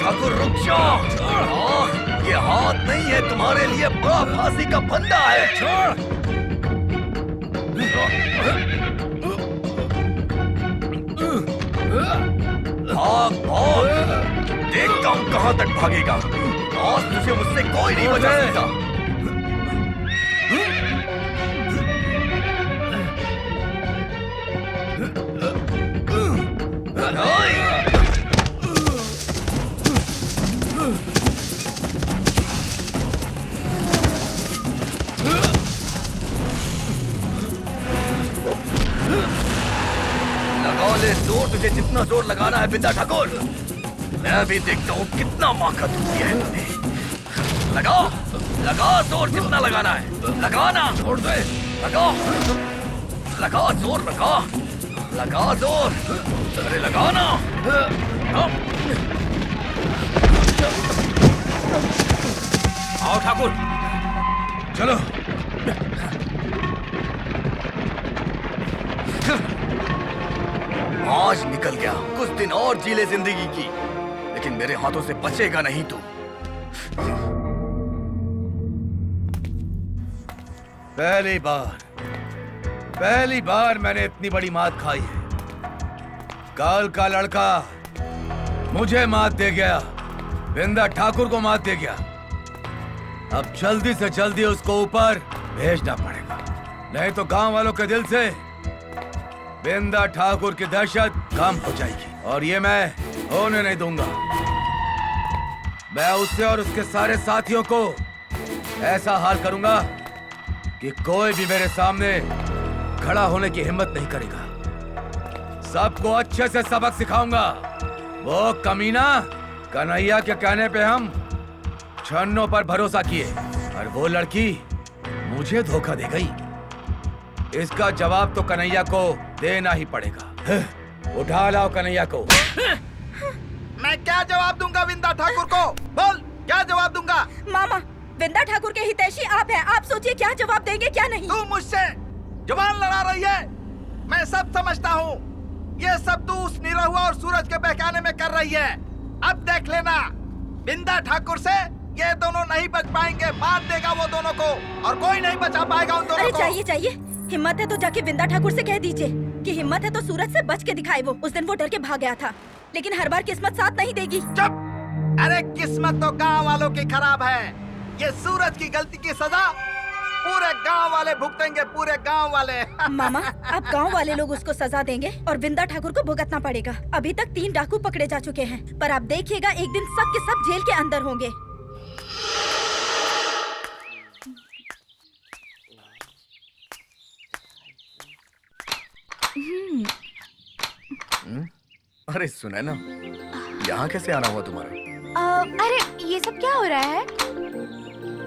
ठाकुर रुक जाओ। ये हाथ नहीं है तुम्हारे लिए, बड़ा फांसी का फंदा है। छोड़। भाग भाग, देखता हूँ कहाँ तक भागेगा। आज तुझे मुझसे कोई नहीं बचा सकता। लगा ले जोर, तुझे जितना जोर लगाना है बिंदा ठाकुर। मैं भी देखता हूँ कितना माका तुमने है तुमने। लगा लगा जोर, जितना लगाना है लगाना, छोड़ दे। लगा लगा जोर, लगा लगा जोर, अरे लगाना। आओ ठाकुर, चलो। आज निकल गया, कुछ दिन और जी ले जिंदगी की, लेकिन मेरे हाथों से बचेगा नहीं तू। पहली बार मैंने इतनी बड़ी मात खाई है। काल का लड़का मुझे मात दे गया, बिंदा ठाकुर को मात दे गया। अब जल्दी से जल्दी उसको ऊपर भेजना पड़ेगा, नहीं तो गांव वालों के दिल से बिंदा ठाकुर की दहशत कम हो जाएगी, और ये मैं होने नहीं दूंगा। मैं उससे और उसके सारे साथियों को ऐसा हाल करूंगा कि कोई भी मेरे सामने खड़ा होने की हिम्मत नहीं करेगा। सबको अच्छे से सबक सिखाऊंगा। वो कमीना कन्हैया के कहने पे हम छन्नों पर भरोसा किए, और वो लड़की मुझे धोखा दे गई। इसका जवाब तो कन्हैया को देना ही पड़ेगा। उठा लाओ कन्हैया को। मैं क्या जवाब दूंगा विंदा ठाकुर को? बोल, क्या जवाब दूंगा? मामा, विंदा ठाकुर के हितैषी आप हैं। आप सोचिए क्या जवाब देंगे क्या नहीं। तू मुझसे जुबान लड़ा रही है। मैं सब समझता हूँ। ये सब तू उस निरहुआ और सूरज के बहकाने में कर रही है। अब देख लेना, विंदा ठाकुर से ये दोनों नहीं बच पाएंगे। मार देगा वो दोनों को और कोई नहीं बचा पाएगा उन दोनों को। चाहिए हिम्मत है तो जाके विंदा ठाकुर से कह दीजिए कि हिम्मत है तो सूरज से बच के दिखाए। वो उस दिन वो डर के भाग गया था, लेकिन हर बार किस्मत साथ नहीं देगी। चुप! अरे किस्मत तो गांव वालों की खराब है। ये सूरज की गलती की सजा पूरे गांव वाले भुगतेंगे, पूरे गांव वाले। मामा, अब गांव वाले लोग उसको सजा देंगे और विंदा ठाकुर को भुगतना पड़ेगा। अभी तक 3 डाकू पकड़े जा चुके हैं, पर आप देखिएगा एक दिन सब के सब जेल के अंदर होंगे। अरे सुने ना, यहाँ कैसे आना हुआ तुम्हारा? अरे ये सब क्या हो रहा है?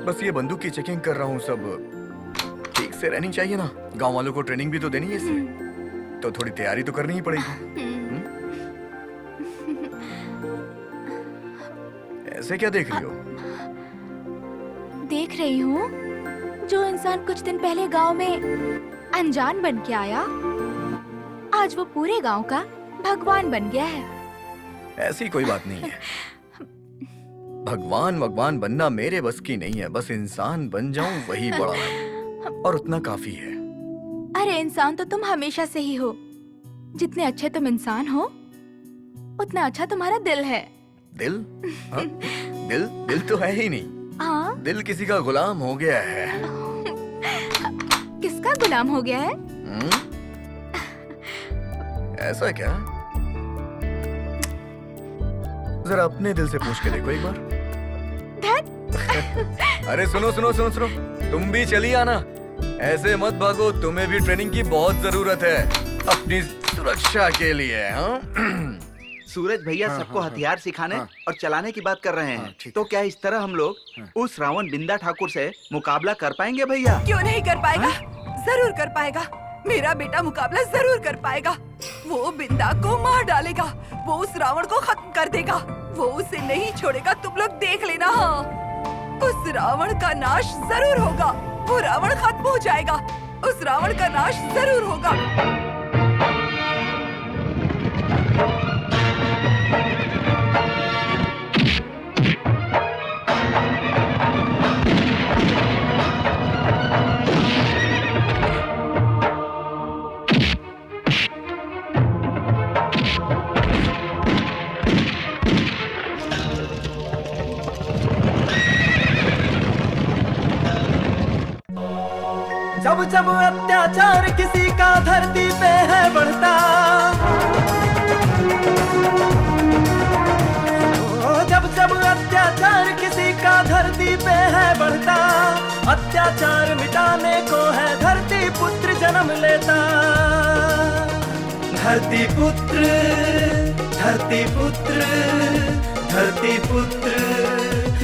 बस ये बंदूक की चेकिंग कर रहा हूँ। सब ठीक से रहनी चाहिए ना। गांव वालों को ट्रेनिंग भी तो देनी है इससे, तो थोड़ी तैयारी तो करनी ही पड़ेगी। ऐसे क्या देख रही हो? देख रही हूँ जो इंसान कुछ दिन पहले गांव में अनजान बन के आया, आज वो पूरे गांव का भगवान बन गया है। ऐसी कोई बात नहीं है। भगवान बनना मेरे बस की नहीं है। बस इंसान बन जाऊं वही बड़ा है, और उतना काफी है। अरे इंसान तो तुम हमेशा से ही हो। जितने अच्छे तुम इंसान हो, उतना अच्छा तुम्हारा दिल है। दिल? हाँ? दिल तो है ही नहीं। हाँ? दिल किसी का गुलाम हो गया है। किसका गुलाम हो गया है? ऐसा क्या? जरा अपने दिल से पूछ के देखो एक बार। अरे सुनो, तुम भी चली आना। ऐसे मत भागो, तुम्हें भी ट्रेनिंग की बहुत जरूरत है अपनी सुरक्षा के लिए। हाँ? सूरज भैया सबको हथियार सिखाने और चलाने की बात कर रहे हैं। तो क्या इस तरह हम लोग उस रावण बिंदा ठाकुर से मुकाबला कर पाएंगे भैया? क्यों नहीं कर पाएगा? जरूर कर पाएगा। मेरा बेटा मुकाबला जरूर कर पाएगा। वो बिंदा को मार डालेगा, वो उस रावण को खत्म कर देगा, वो उसे नहीं छोड़ेगा। तुम लोग देख लेना। उस रावण का नाश जरूर होगा। वो रावण खत्म हो जाएगा। उस रावण का नाश जरूर होगा। जब जब अत्याचार किसी का धरती पे है बढ़ता, जब जब अत्याचार किसी का धरती पे है बढ़ता, अत्याचार मिटाने को है धरती पुत्र जन्म लेता। धरती पुत्र, धरती पुत्र, धरती पुत्र,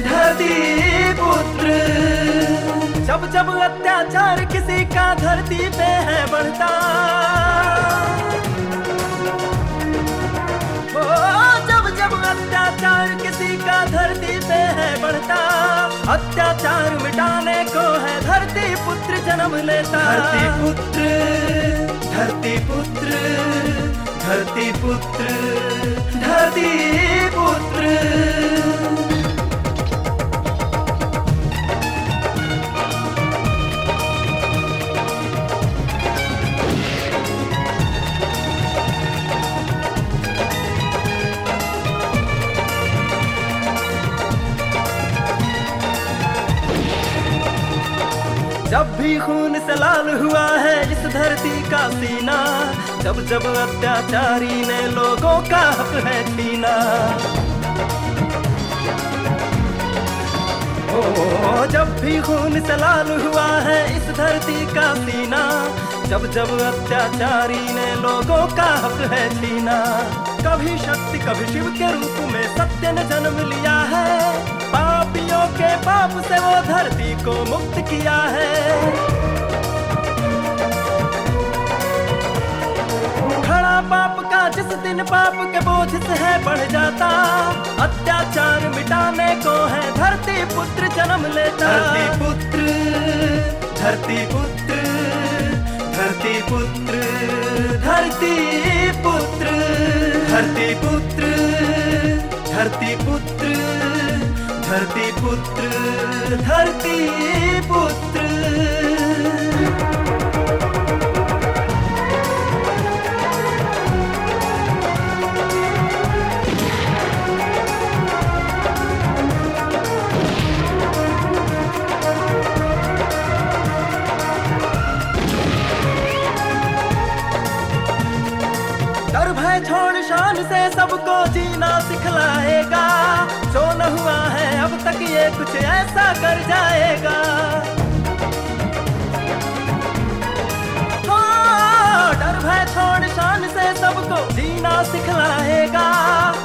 धरती पुत्र। जब जब अत्याचार किसी का धरती पे है बढ़ता, ओ जब जब अत्याचार किसी का धरती पे है बढ़ता, अत्याचार मिटाने को है धरती पुत्र जन्म लेता। धरती पुत्र, धरती पुत्र, धरती पुत्र, धरती पुत्र। जब भी खून से लाल हुआ है इस धरती का सीना, जब जब अत्याचारी ने लोगों का हक है छीना। ओ जब भी खून से लाल हुआ है इस धरती का सीना, जब जब अत्याचारी ने लोगों का हक है छीना। कभी शक्ति कभी शिव के रूप में सत्य ने जन्म लिया है, पापियों जन्मों के पाप से वो धरती को मुक्त किया है। खड़ा पाप का जिस दिन पाप के बोझ से है बढ़ जाता, अत्याचार मिटाने को है धरती पुत्र जन्म लेता। धरती पुत्र, धरती पुत्र, धरती पुत्र, धरती पुत्र, धरती पुत्र, धरती पुत्र, धरती पुत्र, धरती पुत्र। डर भय छोड़ शान से सबको जीना सिखलाएगा, जो न हुआ है अब तक ये कुछ ऐसा कर जाएगा। हाँ, डर भय छोड़ शान से सबको जीना सिखलाएगा,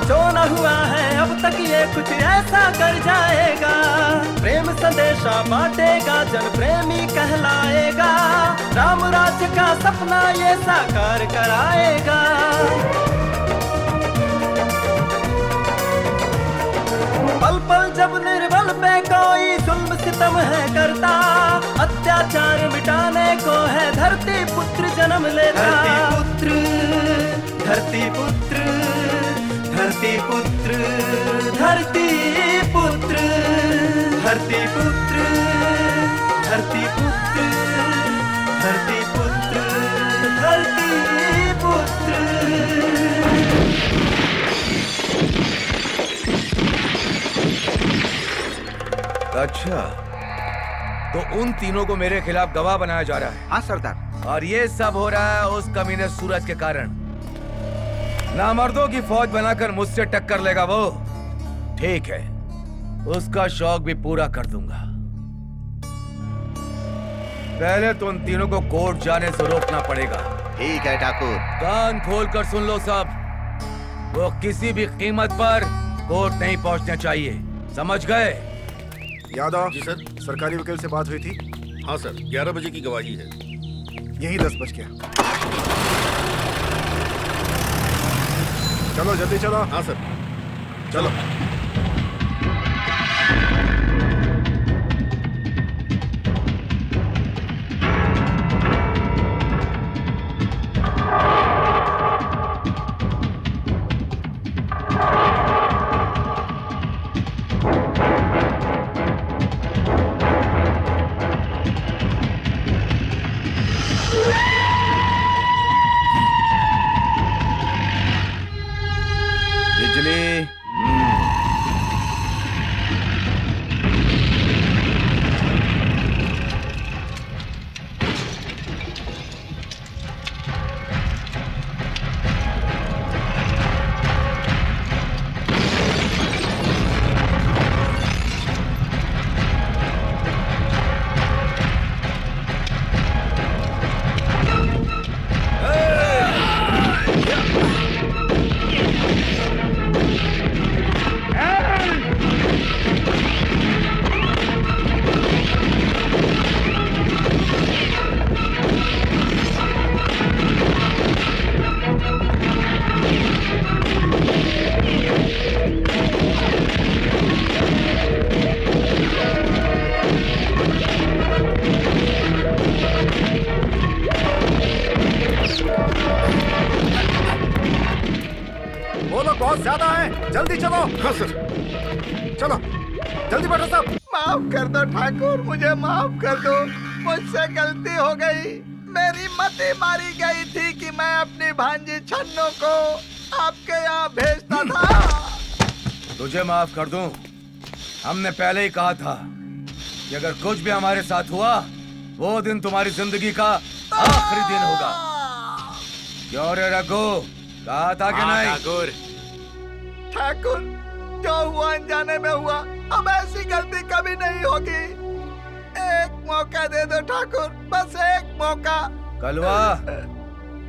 जो न हुआ है अब तक ये कुछ ऐसा कर जाएगा। प्रेम संदेशा बांटेगा, जन प्रेमी कहलाएगा, राम राज्य का सपना ये साकार कराएगा। पल पल जब निर्बल पे कोई जुल्म सितम है करता, अत्याचार मिटाने को है धरती पुत्र जन्म लेता। धरती पुत्र, धरती पुत्र, धरती पुत्र, धरती पुत्र, धरती पुत्र, धरती पुत्र, धरती पुत्र। अच्छा, तो उन तीनों को मेरे खिलाफ गवाह बनाया जा रहा है? हाँ सरदार। और ये सब हो रहा है उस कमीने सूरज के कारण। नामर्दों की फौज बनाकर मुझसे टक्कर लेगा वो। ठीक है, उसका शौक भी पूरा कर दूंगा। पहले तो उन तीनों को कोर्ट जाने से रोकना पड़ेगा। ठीक है ठाकुर। कान खोलकर सुन लो सब, वो किसी भी कीमत पर कोर्ट नहीं पहुंचने चाहिए, समझ गए? यादव जी सर। सरकारी वकील से बात हुई थी? हाँ सर, 11 बजे की गवाही है। यही 10 बज गया। चलो जल्दी चलो। हाँ सर, चलो। बहुत ज्यादा है, जल्दी चलो। हाँ सर। चलो जल्दी बैठो सब। माफ कर दो ठाकुर, मुझे माफ कर दो, मुझसे गलती हो गई। मेरी मति मारी गई थी कि मैं अपनी भांजी छन्नो को आपके यहाँ भेजता था। तुझे माफ कर दूं? हमने पहले ही कहा था कि अगर कुछ भी हमारे साथ हुआ वो दिन तुम्हारी जिंदगी का आखिरी दिन होगा। क्यों रे रघु, कहा था कि नहीं? ठाकुर ठाकुर, जो हुआ अनजाने में हुआ, अब ऐसी गलती कभी नहीं होगी। एक मौका दे दो ठाकुर, बस एक मौका। कलवा,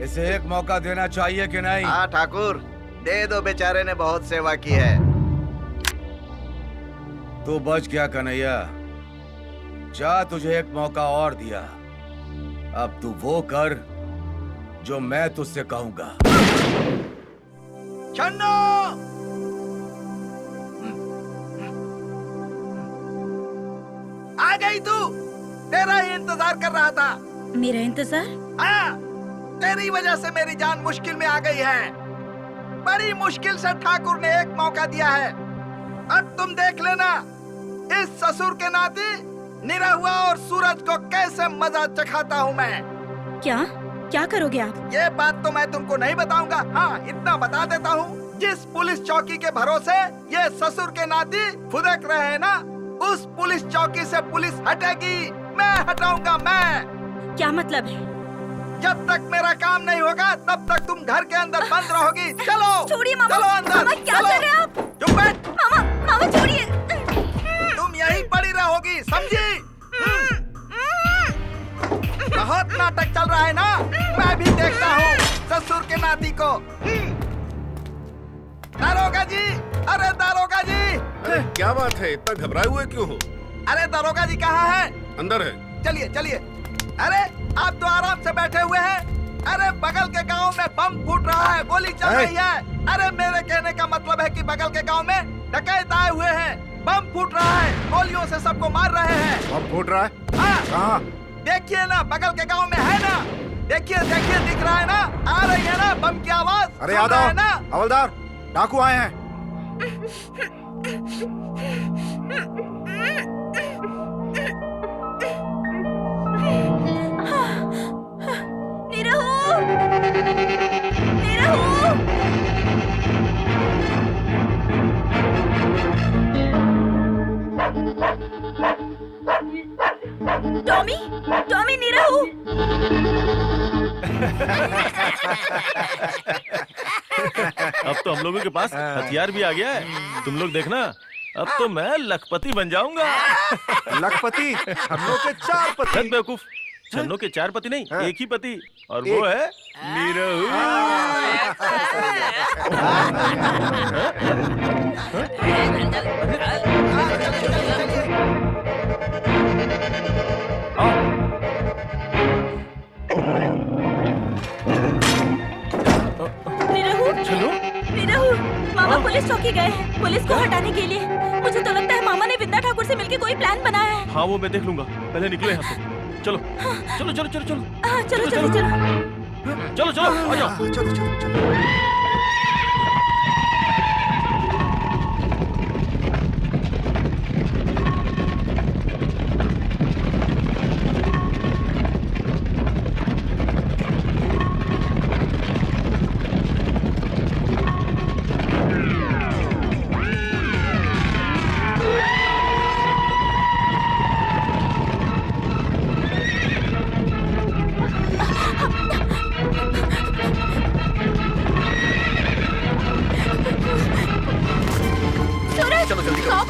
इसे एक मौका देना चाहिए कि नहीं? हाँ ठाकुर, दे दो, बेचारे ने बहुत सेवा की है। तू बच गया कन्हैया। जा, तुझे एक मौका और दिया। अब तू वो कर जो मैं तुझसे कहूंगा। छन्नो! आ गई तू। तेरा ही इंतजार कर रहा था। मेरा इंतजार? हाँ, तेरी वजह से मेरी जान मुश्किल में आ गई है। बड़ी मुश्किल से ठाकुर ने एक मौका दिया है। अब तुम देख लेना इस ससुर के नाती निरहुआ और सूरज को कैसे मजा चखाता हूँ मैं। क्या क्या करोगे आप? ये बात तो मैं तुमको नहीं बताऊंगा। हाँ, इतना बता देता हूँ, जिस पुलिस चौकी के भरोसे ये ससुर के नाती फुदक रहे हैं ना, उस पुलिस चौकी से पुलिस हटेगी। मैं हटाऊंगा, मैं। क्या मतलब है? जब तक मेरा काम नहीं होगा तब तक तुम घर के अंदर बंद रहोगी। चलो छोड़िए मामा। चलो अंदर। मामा क्या कर रहे हैं आप? चुप बैठ। मामा मामा छोड़िए। तुम यहीं पड़ी रहोगी, समझी? बहुत नाटक चल रहा है ना, मैं भी देखता हूँ ससुर के नाती को। दारोगा जी, अरे दारोगा जी। अरे क्या बात है, इतना घबराए हुए क्यों हो? अरे दारोगा जी कहाँ है? अंदर है। चलिए चलिए। अरे आप तो आराम से बैठे हुए हैं। अरे बगल के गांव में बम फूट रहा है, गोली चल रही है। अरे मेरे कहने का मतलब है कि बगल के गांव में डकैत आए हुए हैं, बम फूट रहा है, गोलियों से सबको मार रहे हैं। बम फूट रहा है? हाँ, कहाँ? देखिए ना, बगल के गांव में है ना। देखिए देखिए, दिख रहा है ना, आ रही है ना बम की आवाज। अरे सुन रहे हैं यादव, ना? हवलदार, डाकू आए हैं। निरहु! निरहु! टॉमी! टॉमी, निरहु! अब तो हम लोगों के पास हथियार भी आ गया है। तुम लोग देखना, अब तो मैं लखपति बन जाऊंगा। लखपति? छन्नो के 4 पति? बेवकूफ, छन्नो के 4 पति नहीं, एक ही पति, और वो है निरहु। निरहु, मामा पुलिस चौकी गए हैं पुलिस को हटाने के लिए। मुझे तो लगता है मामा ने बिंदा ठाकुर से मिलकर कोई प्लान बनाया है। हाँ, वो मैं देख लूंगा, पहले निकले यहाँ से। चलो चलो चलो चलो चलो चलो चलो चलो चलो चलो आ जाओ। चलो चलो चलो।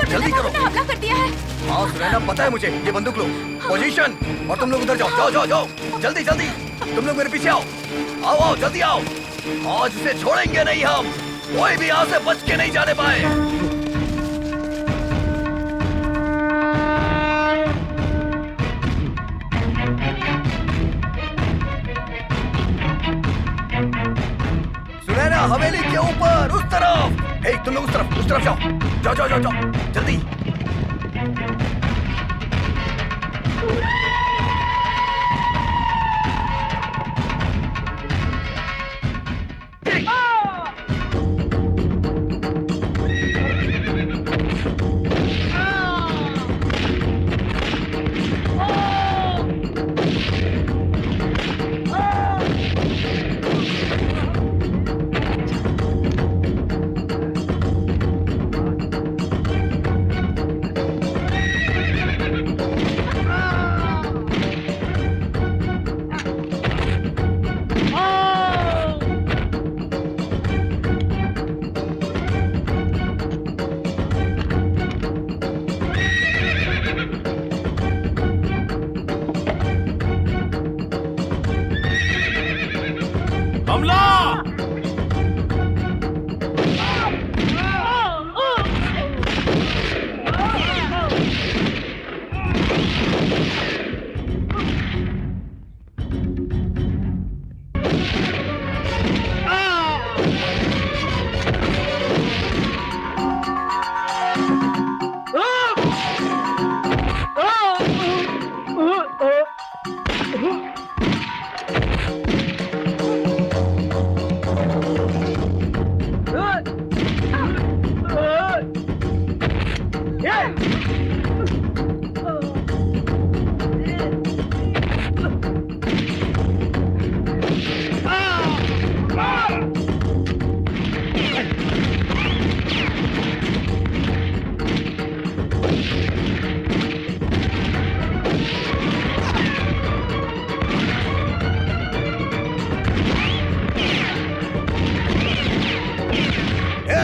जल्दी करो। हमला कर दिया है। हाँ सुनैना, पता है मुझे। ये बंदूक लो, पोजीशन, और तुम लोग उधर जाओ जाओ जाओ जाओ, जल्दी जल्दी। तुम लोग मेरे पीछे आओ, आओ आओ जल्दी आओ। आज उसे छोड़ेंगे नहीं हम, कोई भी यहाँ से बच के नहीं जाने पाए। सुनैना, हवेली के ऊपर उस तरफ। तुम लोग उस तरफ जाओ जाओ जाओ जाओ जाओ जल्दी।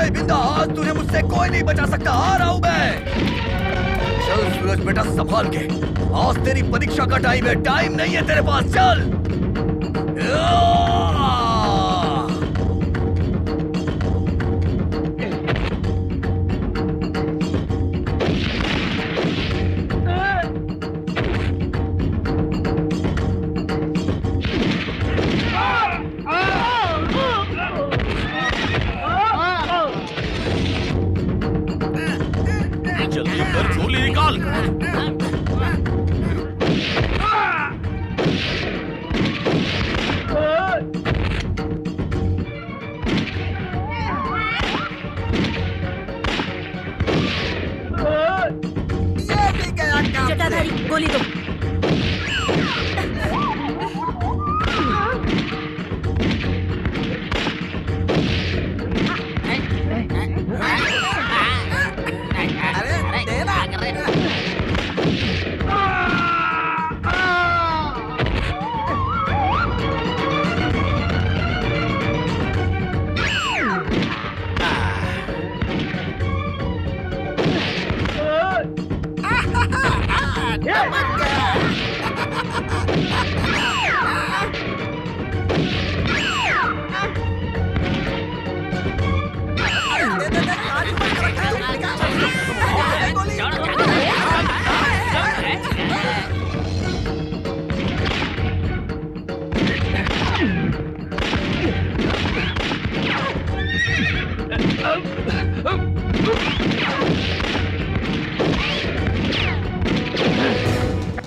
बिंदा, आज तुझे मुझसे कोई नहीं बचा सकता। आ रहा हूं मैं। चल सूरज बेटा, संभाल के। आज तेरी परीक्षा का टाइम है, टाइम नहीं है तेरे पास। चल। जल्दी कर, गोली निकाल। जटाधारी, गोली दो।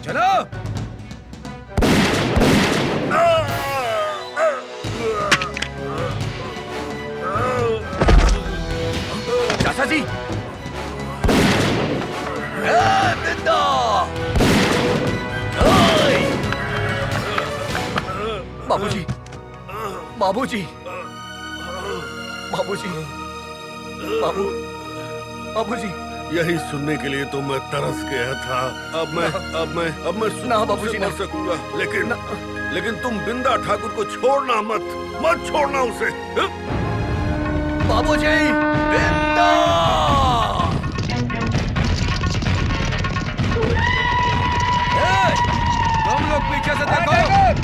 चलो। चाचा जी। बिंदा। बाबूजी, बाबूजी, बाबूजी, बाबूजी। यही सुनने के लिए तो मैं तरस गया था। अब मैं ना बाबूजी, ना सकूंगा। लेकिन तुम बिंदा ठाकुर को छोड़ना मत छोड़ना उसे। बाबूजी, बिंदा। तुम लोग पीछे से देखो,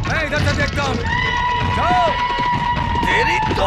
मैं इधर से देखता हूँ। जाओ। तेरी तो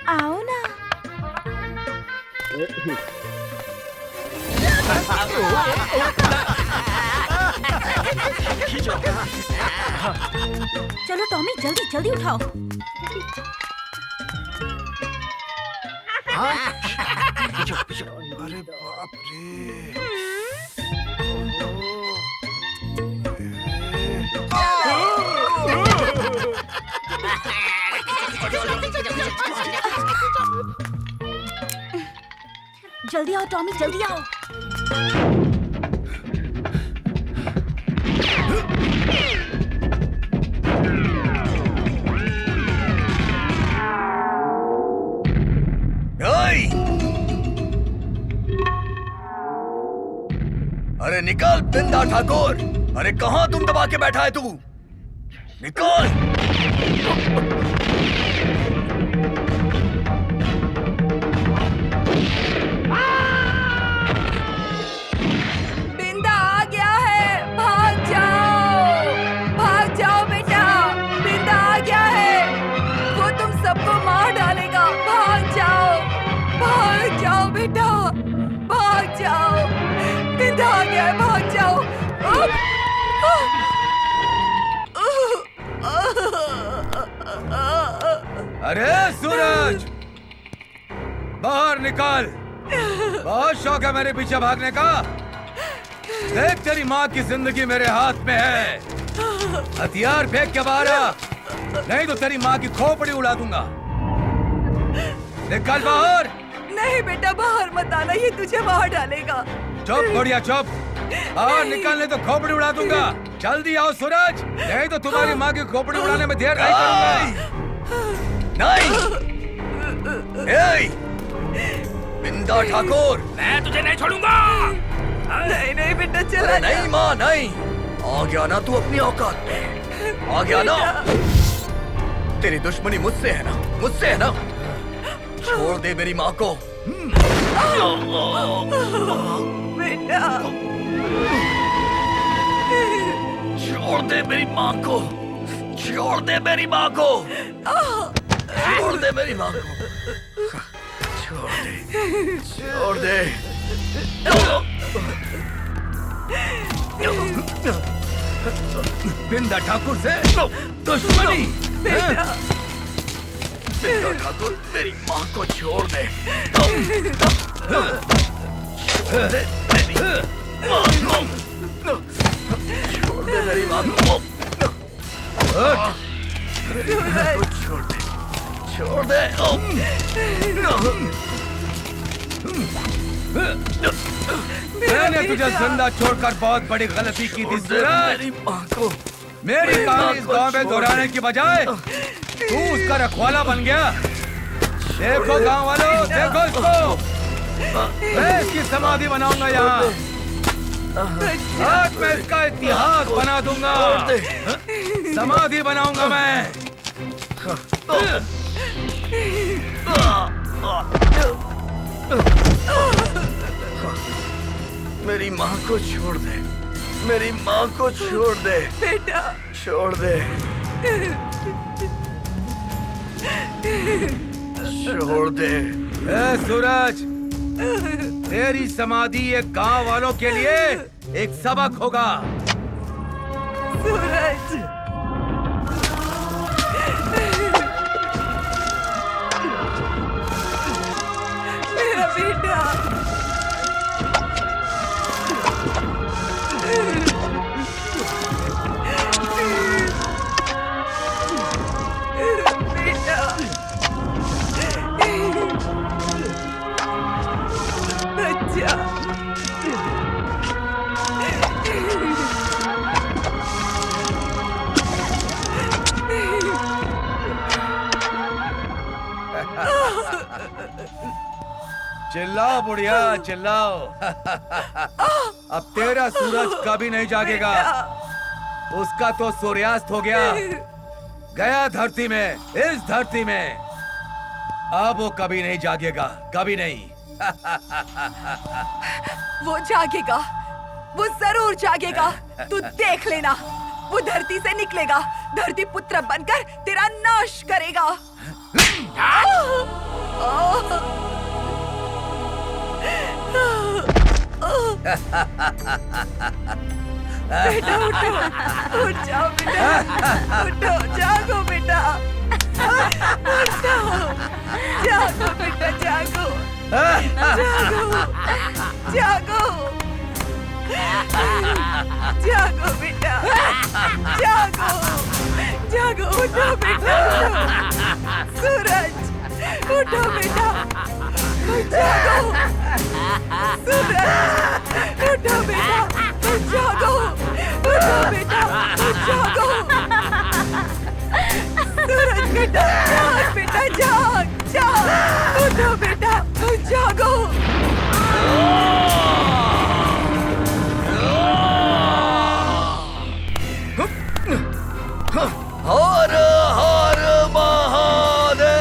आओ ना। चलो टॉमी, जल्दी जल्दी उठाओ। अरे बाप रे। जल्दी आओ टॉमी, जल्दी आओ। अरे निकल बिंदा ठाकुर। अरे कहाँ तुम दबा के बैठा है तू? निकल। आ गया है, भाग जाओ। अरे सूरज, बाहर निकल। बहुत शौक है मेरे पीछे भागने का। देख तेरी माँ की जिंदगी मेरे हाथ में है। हथियार फेंक के बाहर आ, नहीं तो तेरी माँ की खोपड़ी उड़ा दूंगा। निकल बाहर। नहीं बेटा, बाहर मत आना, ये तुझे बाहर डालेगा। चुप बढ़िया चुप। बाहर निकलने तो खोपड़ी उड़ा दूंगा। जल्दी आओ सूरज, नहीं तो तुम्हारी माँ की खोपड़ी उड़ाने में देर नहीं करूंगा। नहीं। बिंदा ठाकुर, मैं तुझे नहीं छोड़ूंगा। नहीं नहीं बेटा, चला अरे नहीं माँ नहीं। आ गया ना तू अपनी औकात पे, आ गया ना। तेरी दुश्मनी मुझसे है ना, मुझसे है ना। छोड़ दे मेरी माँ को। बेटा, छोड़ दे मेरी माँ को, छोड़ दे मेरी माँ को, छोड़ दे मेरी माँ को, छोड़ दे, छोड़ दे। बिंदा ठाकुर से दुश्मनी। बिंदा ठाकुर, मेरी माँ को छोड़ दे। छोड़ दे मेरी माँ को, छोड़ दे मेरी माँ को, छोड़ दे, छोड़ दे। मैंने तुझे जिंदा छोड़कर बहुत बड़ी गलती की थी सूरज। मेरी माँ को, मेरी कहानी इस गांव में दोहराने की बजाय तू उसका रखवाला बन गया। देखो गांव वालों, देखो इसको। मैं इसकी समाधि बनाऊंगा यहाँ। आज मैं इसका इतिहास बना दूंगा। समाधि बनाऊंगा मैं। मेरी माँ को छोड़ दे, मेरी माँ को छोड़ दे बेटा, छोड़ दे, छोड़ दे। ए सूरज, तेरी समाधि ये गांव वालों के लिए एक सबक होगा। सूरज, मेरा बेटा। चिल्लाओ बुढ़िया चिल्लाओ। अब तेरा सूरज कभी नहीं जागेगा। उसका तो सूर्यास्त हो गया, गया धरती में, इस धरती में। अब वो कभी नहीं जागेगा, कभी नहीं। वो जागेगा, वो जरूर जागेगा। तू देख लेना, वो धरती से निकलेगा, धरती पुत्र बनकर तेरा नाश करेगा। बेटा उठो, उठ जाओ बेटा, उठो, जागो बेटा, उठो, जागो बेटा, जागो, जागो, जागो, जागो बेटा, जागो, जागो, उठो बेटा, उठो, सूरज, उठो बेटा, जागो, सूरज, उठो बेटा, जागो, उठो बेटा, जागो, सूरज बेटा, जाग बेटा, जाग, जाग, उठो बेटा, जागो। हर हर महादेव।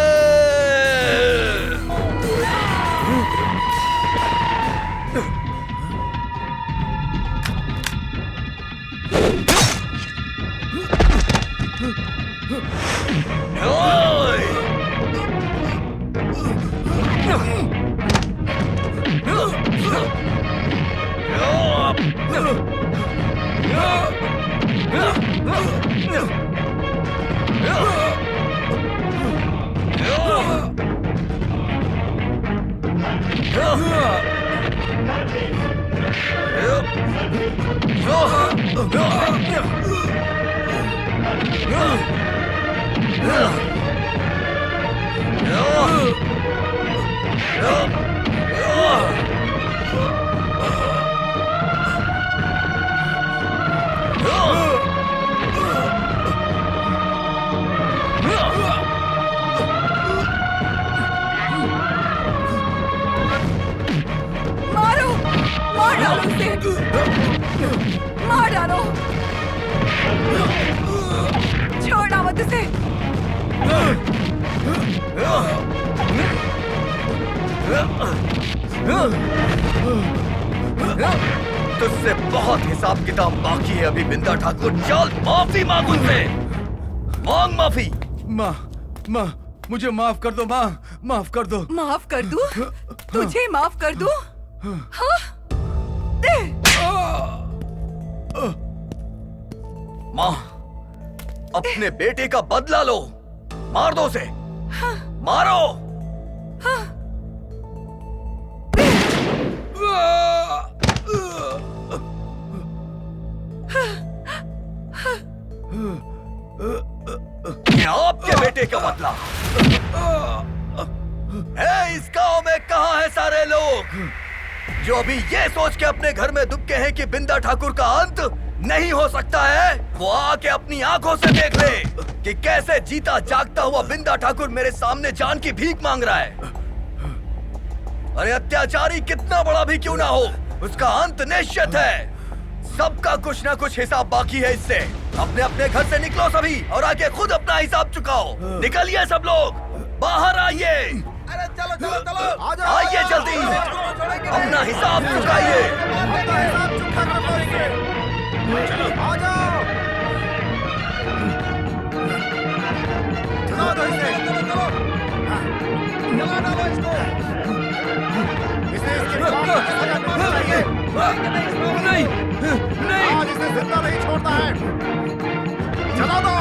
मारो, मार डालो उसे, मार डालो, छोड़ना मत उसे। तुझसे बहुत हिसाब किताब बाकी है अभी बिंदा ठाकुर। चल माफी मांग उनसे, मांग माफी। माँ, माँ, मुझे माफ कर दो माँ, माफ कर दो। माफ कर दूं? तुझे माफ कर दूं? हाँ? दे। माँ, अपने बेटे का बदला लो, मार दो उसे। हाँ। मारो। हाँ। ये आपके बेटे का बदला है। इस गांव में कहाँ है सारे लोग जो अभी ये सोच के अपने घर में दुबके हैं कि बिंदा ठाकुर का अंत नहीं हो सकता है? वो आके अपनी आंखों से देख ले कि कैसे जीता जागता हुआ बिंदा ठाकुर मेरे सामने जान की भीख मांग रहा है। अरे अत्याचारी कितना बड़ा भी क्यों ना हो, उसका अंत निश्चित है। सबका कुछ ना कुछ हिसाब बाकी है इससे। अपने अपने घर से निकलो सभी और आके खुद अपना हिसाब चुकाओ। निकलिए सब लोग, बाहर आइए। अरे चलो चलो चलो, आइए जल्दी, अपना हिसाब चुकाइए। आ जाओ, चलो चलो चलो, चला डालो इसको। नहीं, नहीं, आज इसे जिंदा नहीं छोड़ता है। चला दो।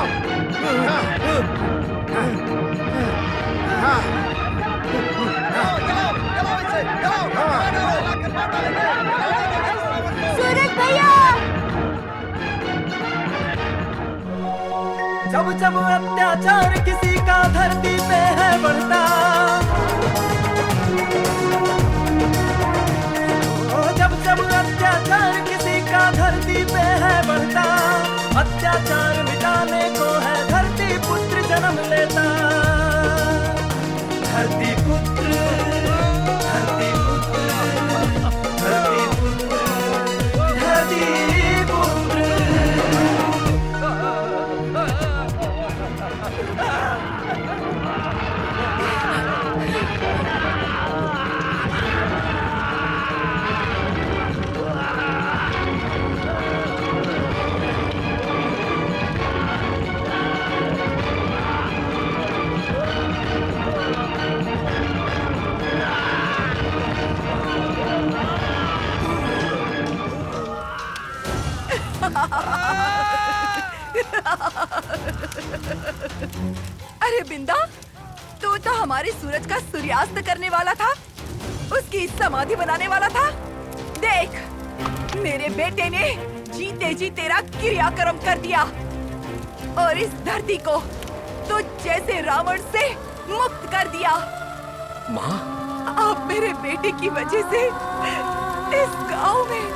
सूरज भैया, जब जब अत्याचार किसी का धरती पे है बढ़ता, जब जब अत्याचार किसी का धरती पे है बढ़ता, अत्याचार मिटाने को है धरती पुत्र जन्म लेता। धरती पुत्र, धरती पुत्र, धरती पुत्र, धरती पुत्र। अरे बिंदा, तू तो हमारे सूरज का सूर्यास्त करने वाला था, उसकी समाधि बनाने वाला था। देख, मेरे बेटे ने जीते जी तेरा क्रियाक्रम कर दिया और इस धरती को तो जैसे रावण से मुक्त कर दिया। माँ, अब मेरे बेटे की वजह से इस गांव में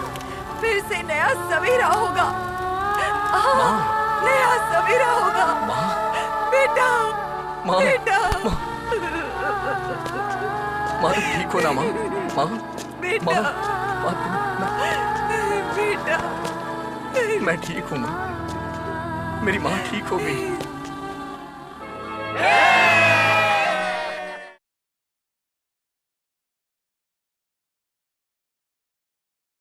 फिर से नया सवेरा होगा। नया सवेरा होगा। बेटा, माँ, बेटा, माँ तुम ठीक हो ना माँ? माँ, बेटा, माँ, बेटा, मैं ठीक हूँ माँ, मेरी माँ ठीक हो गई।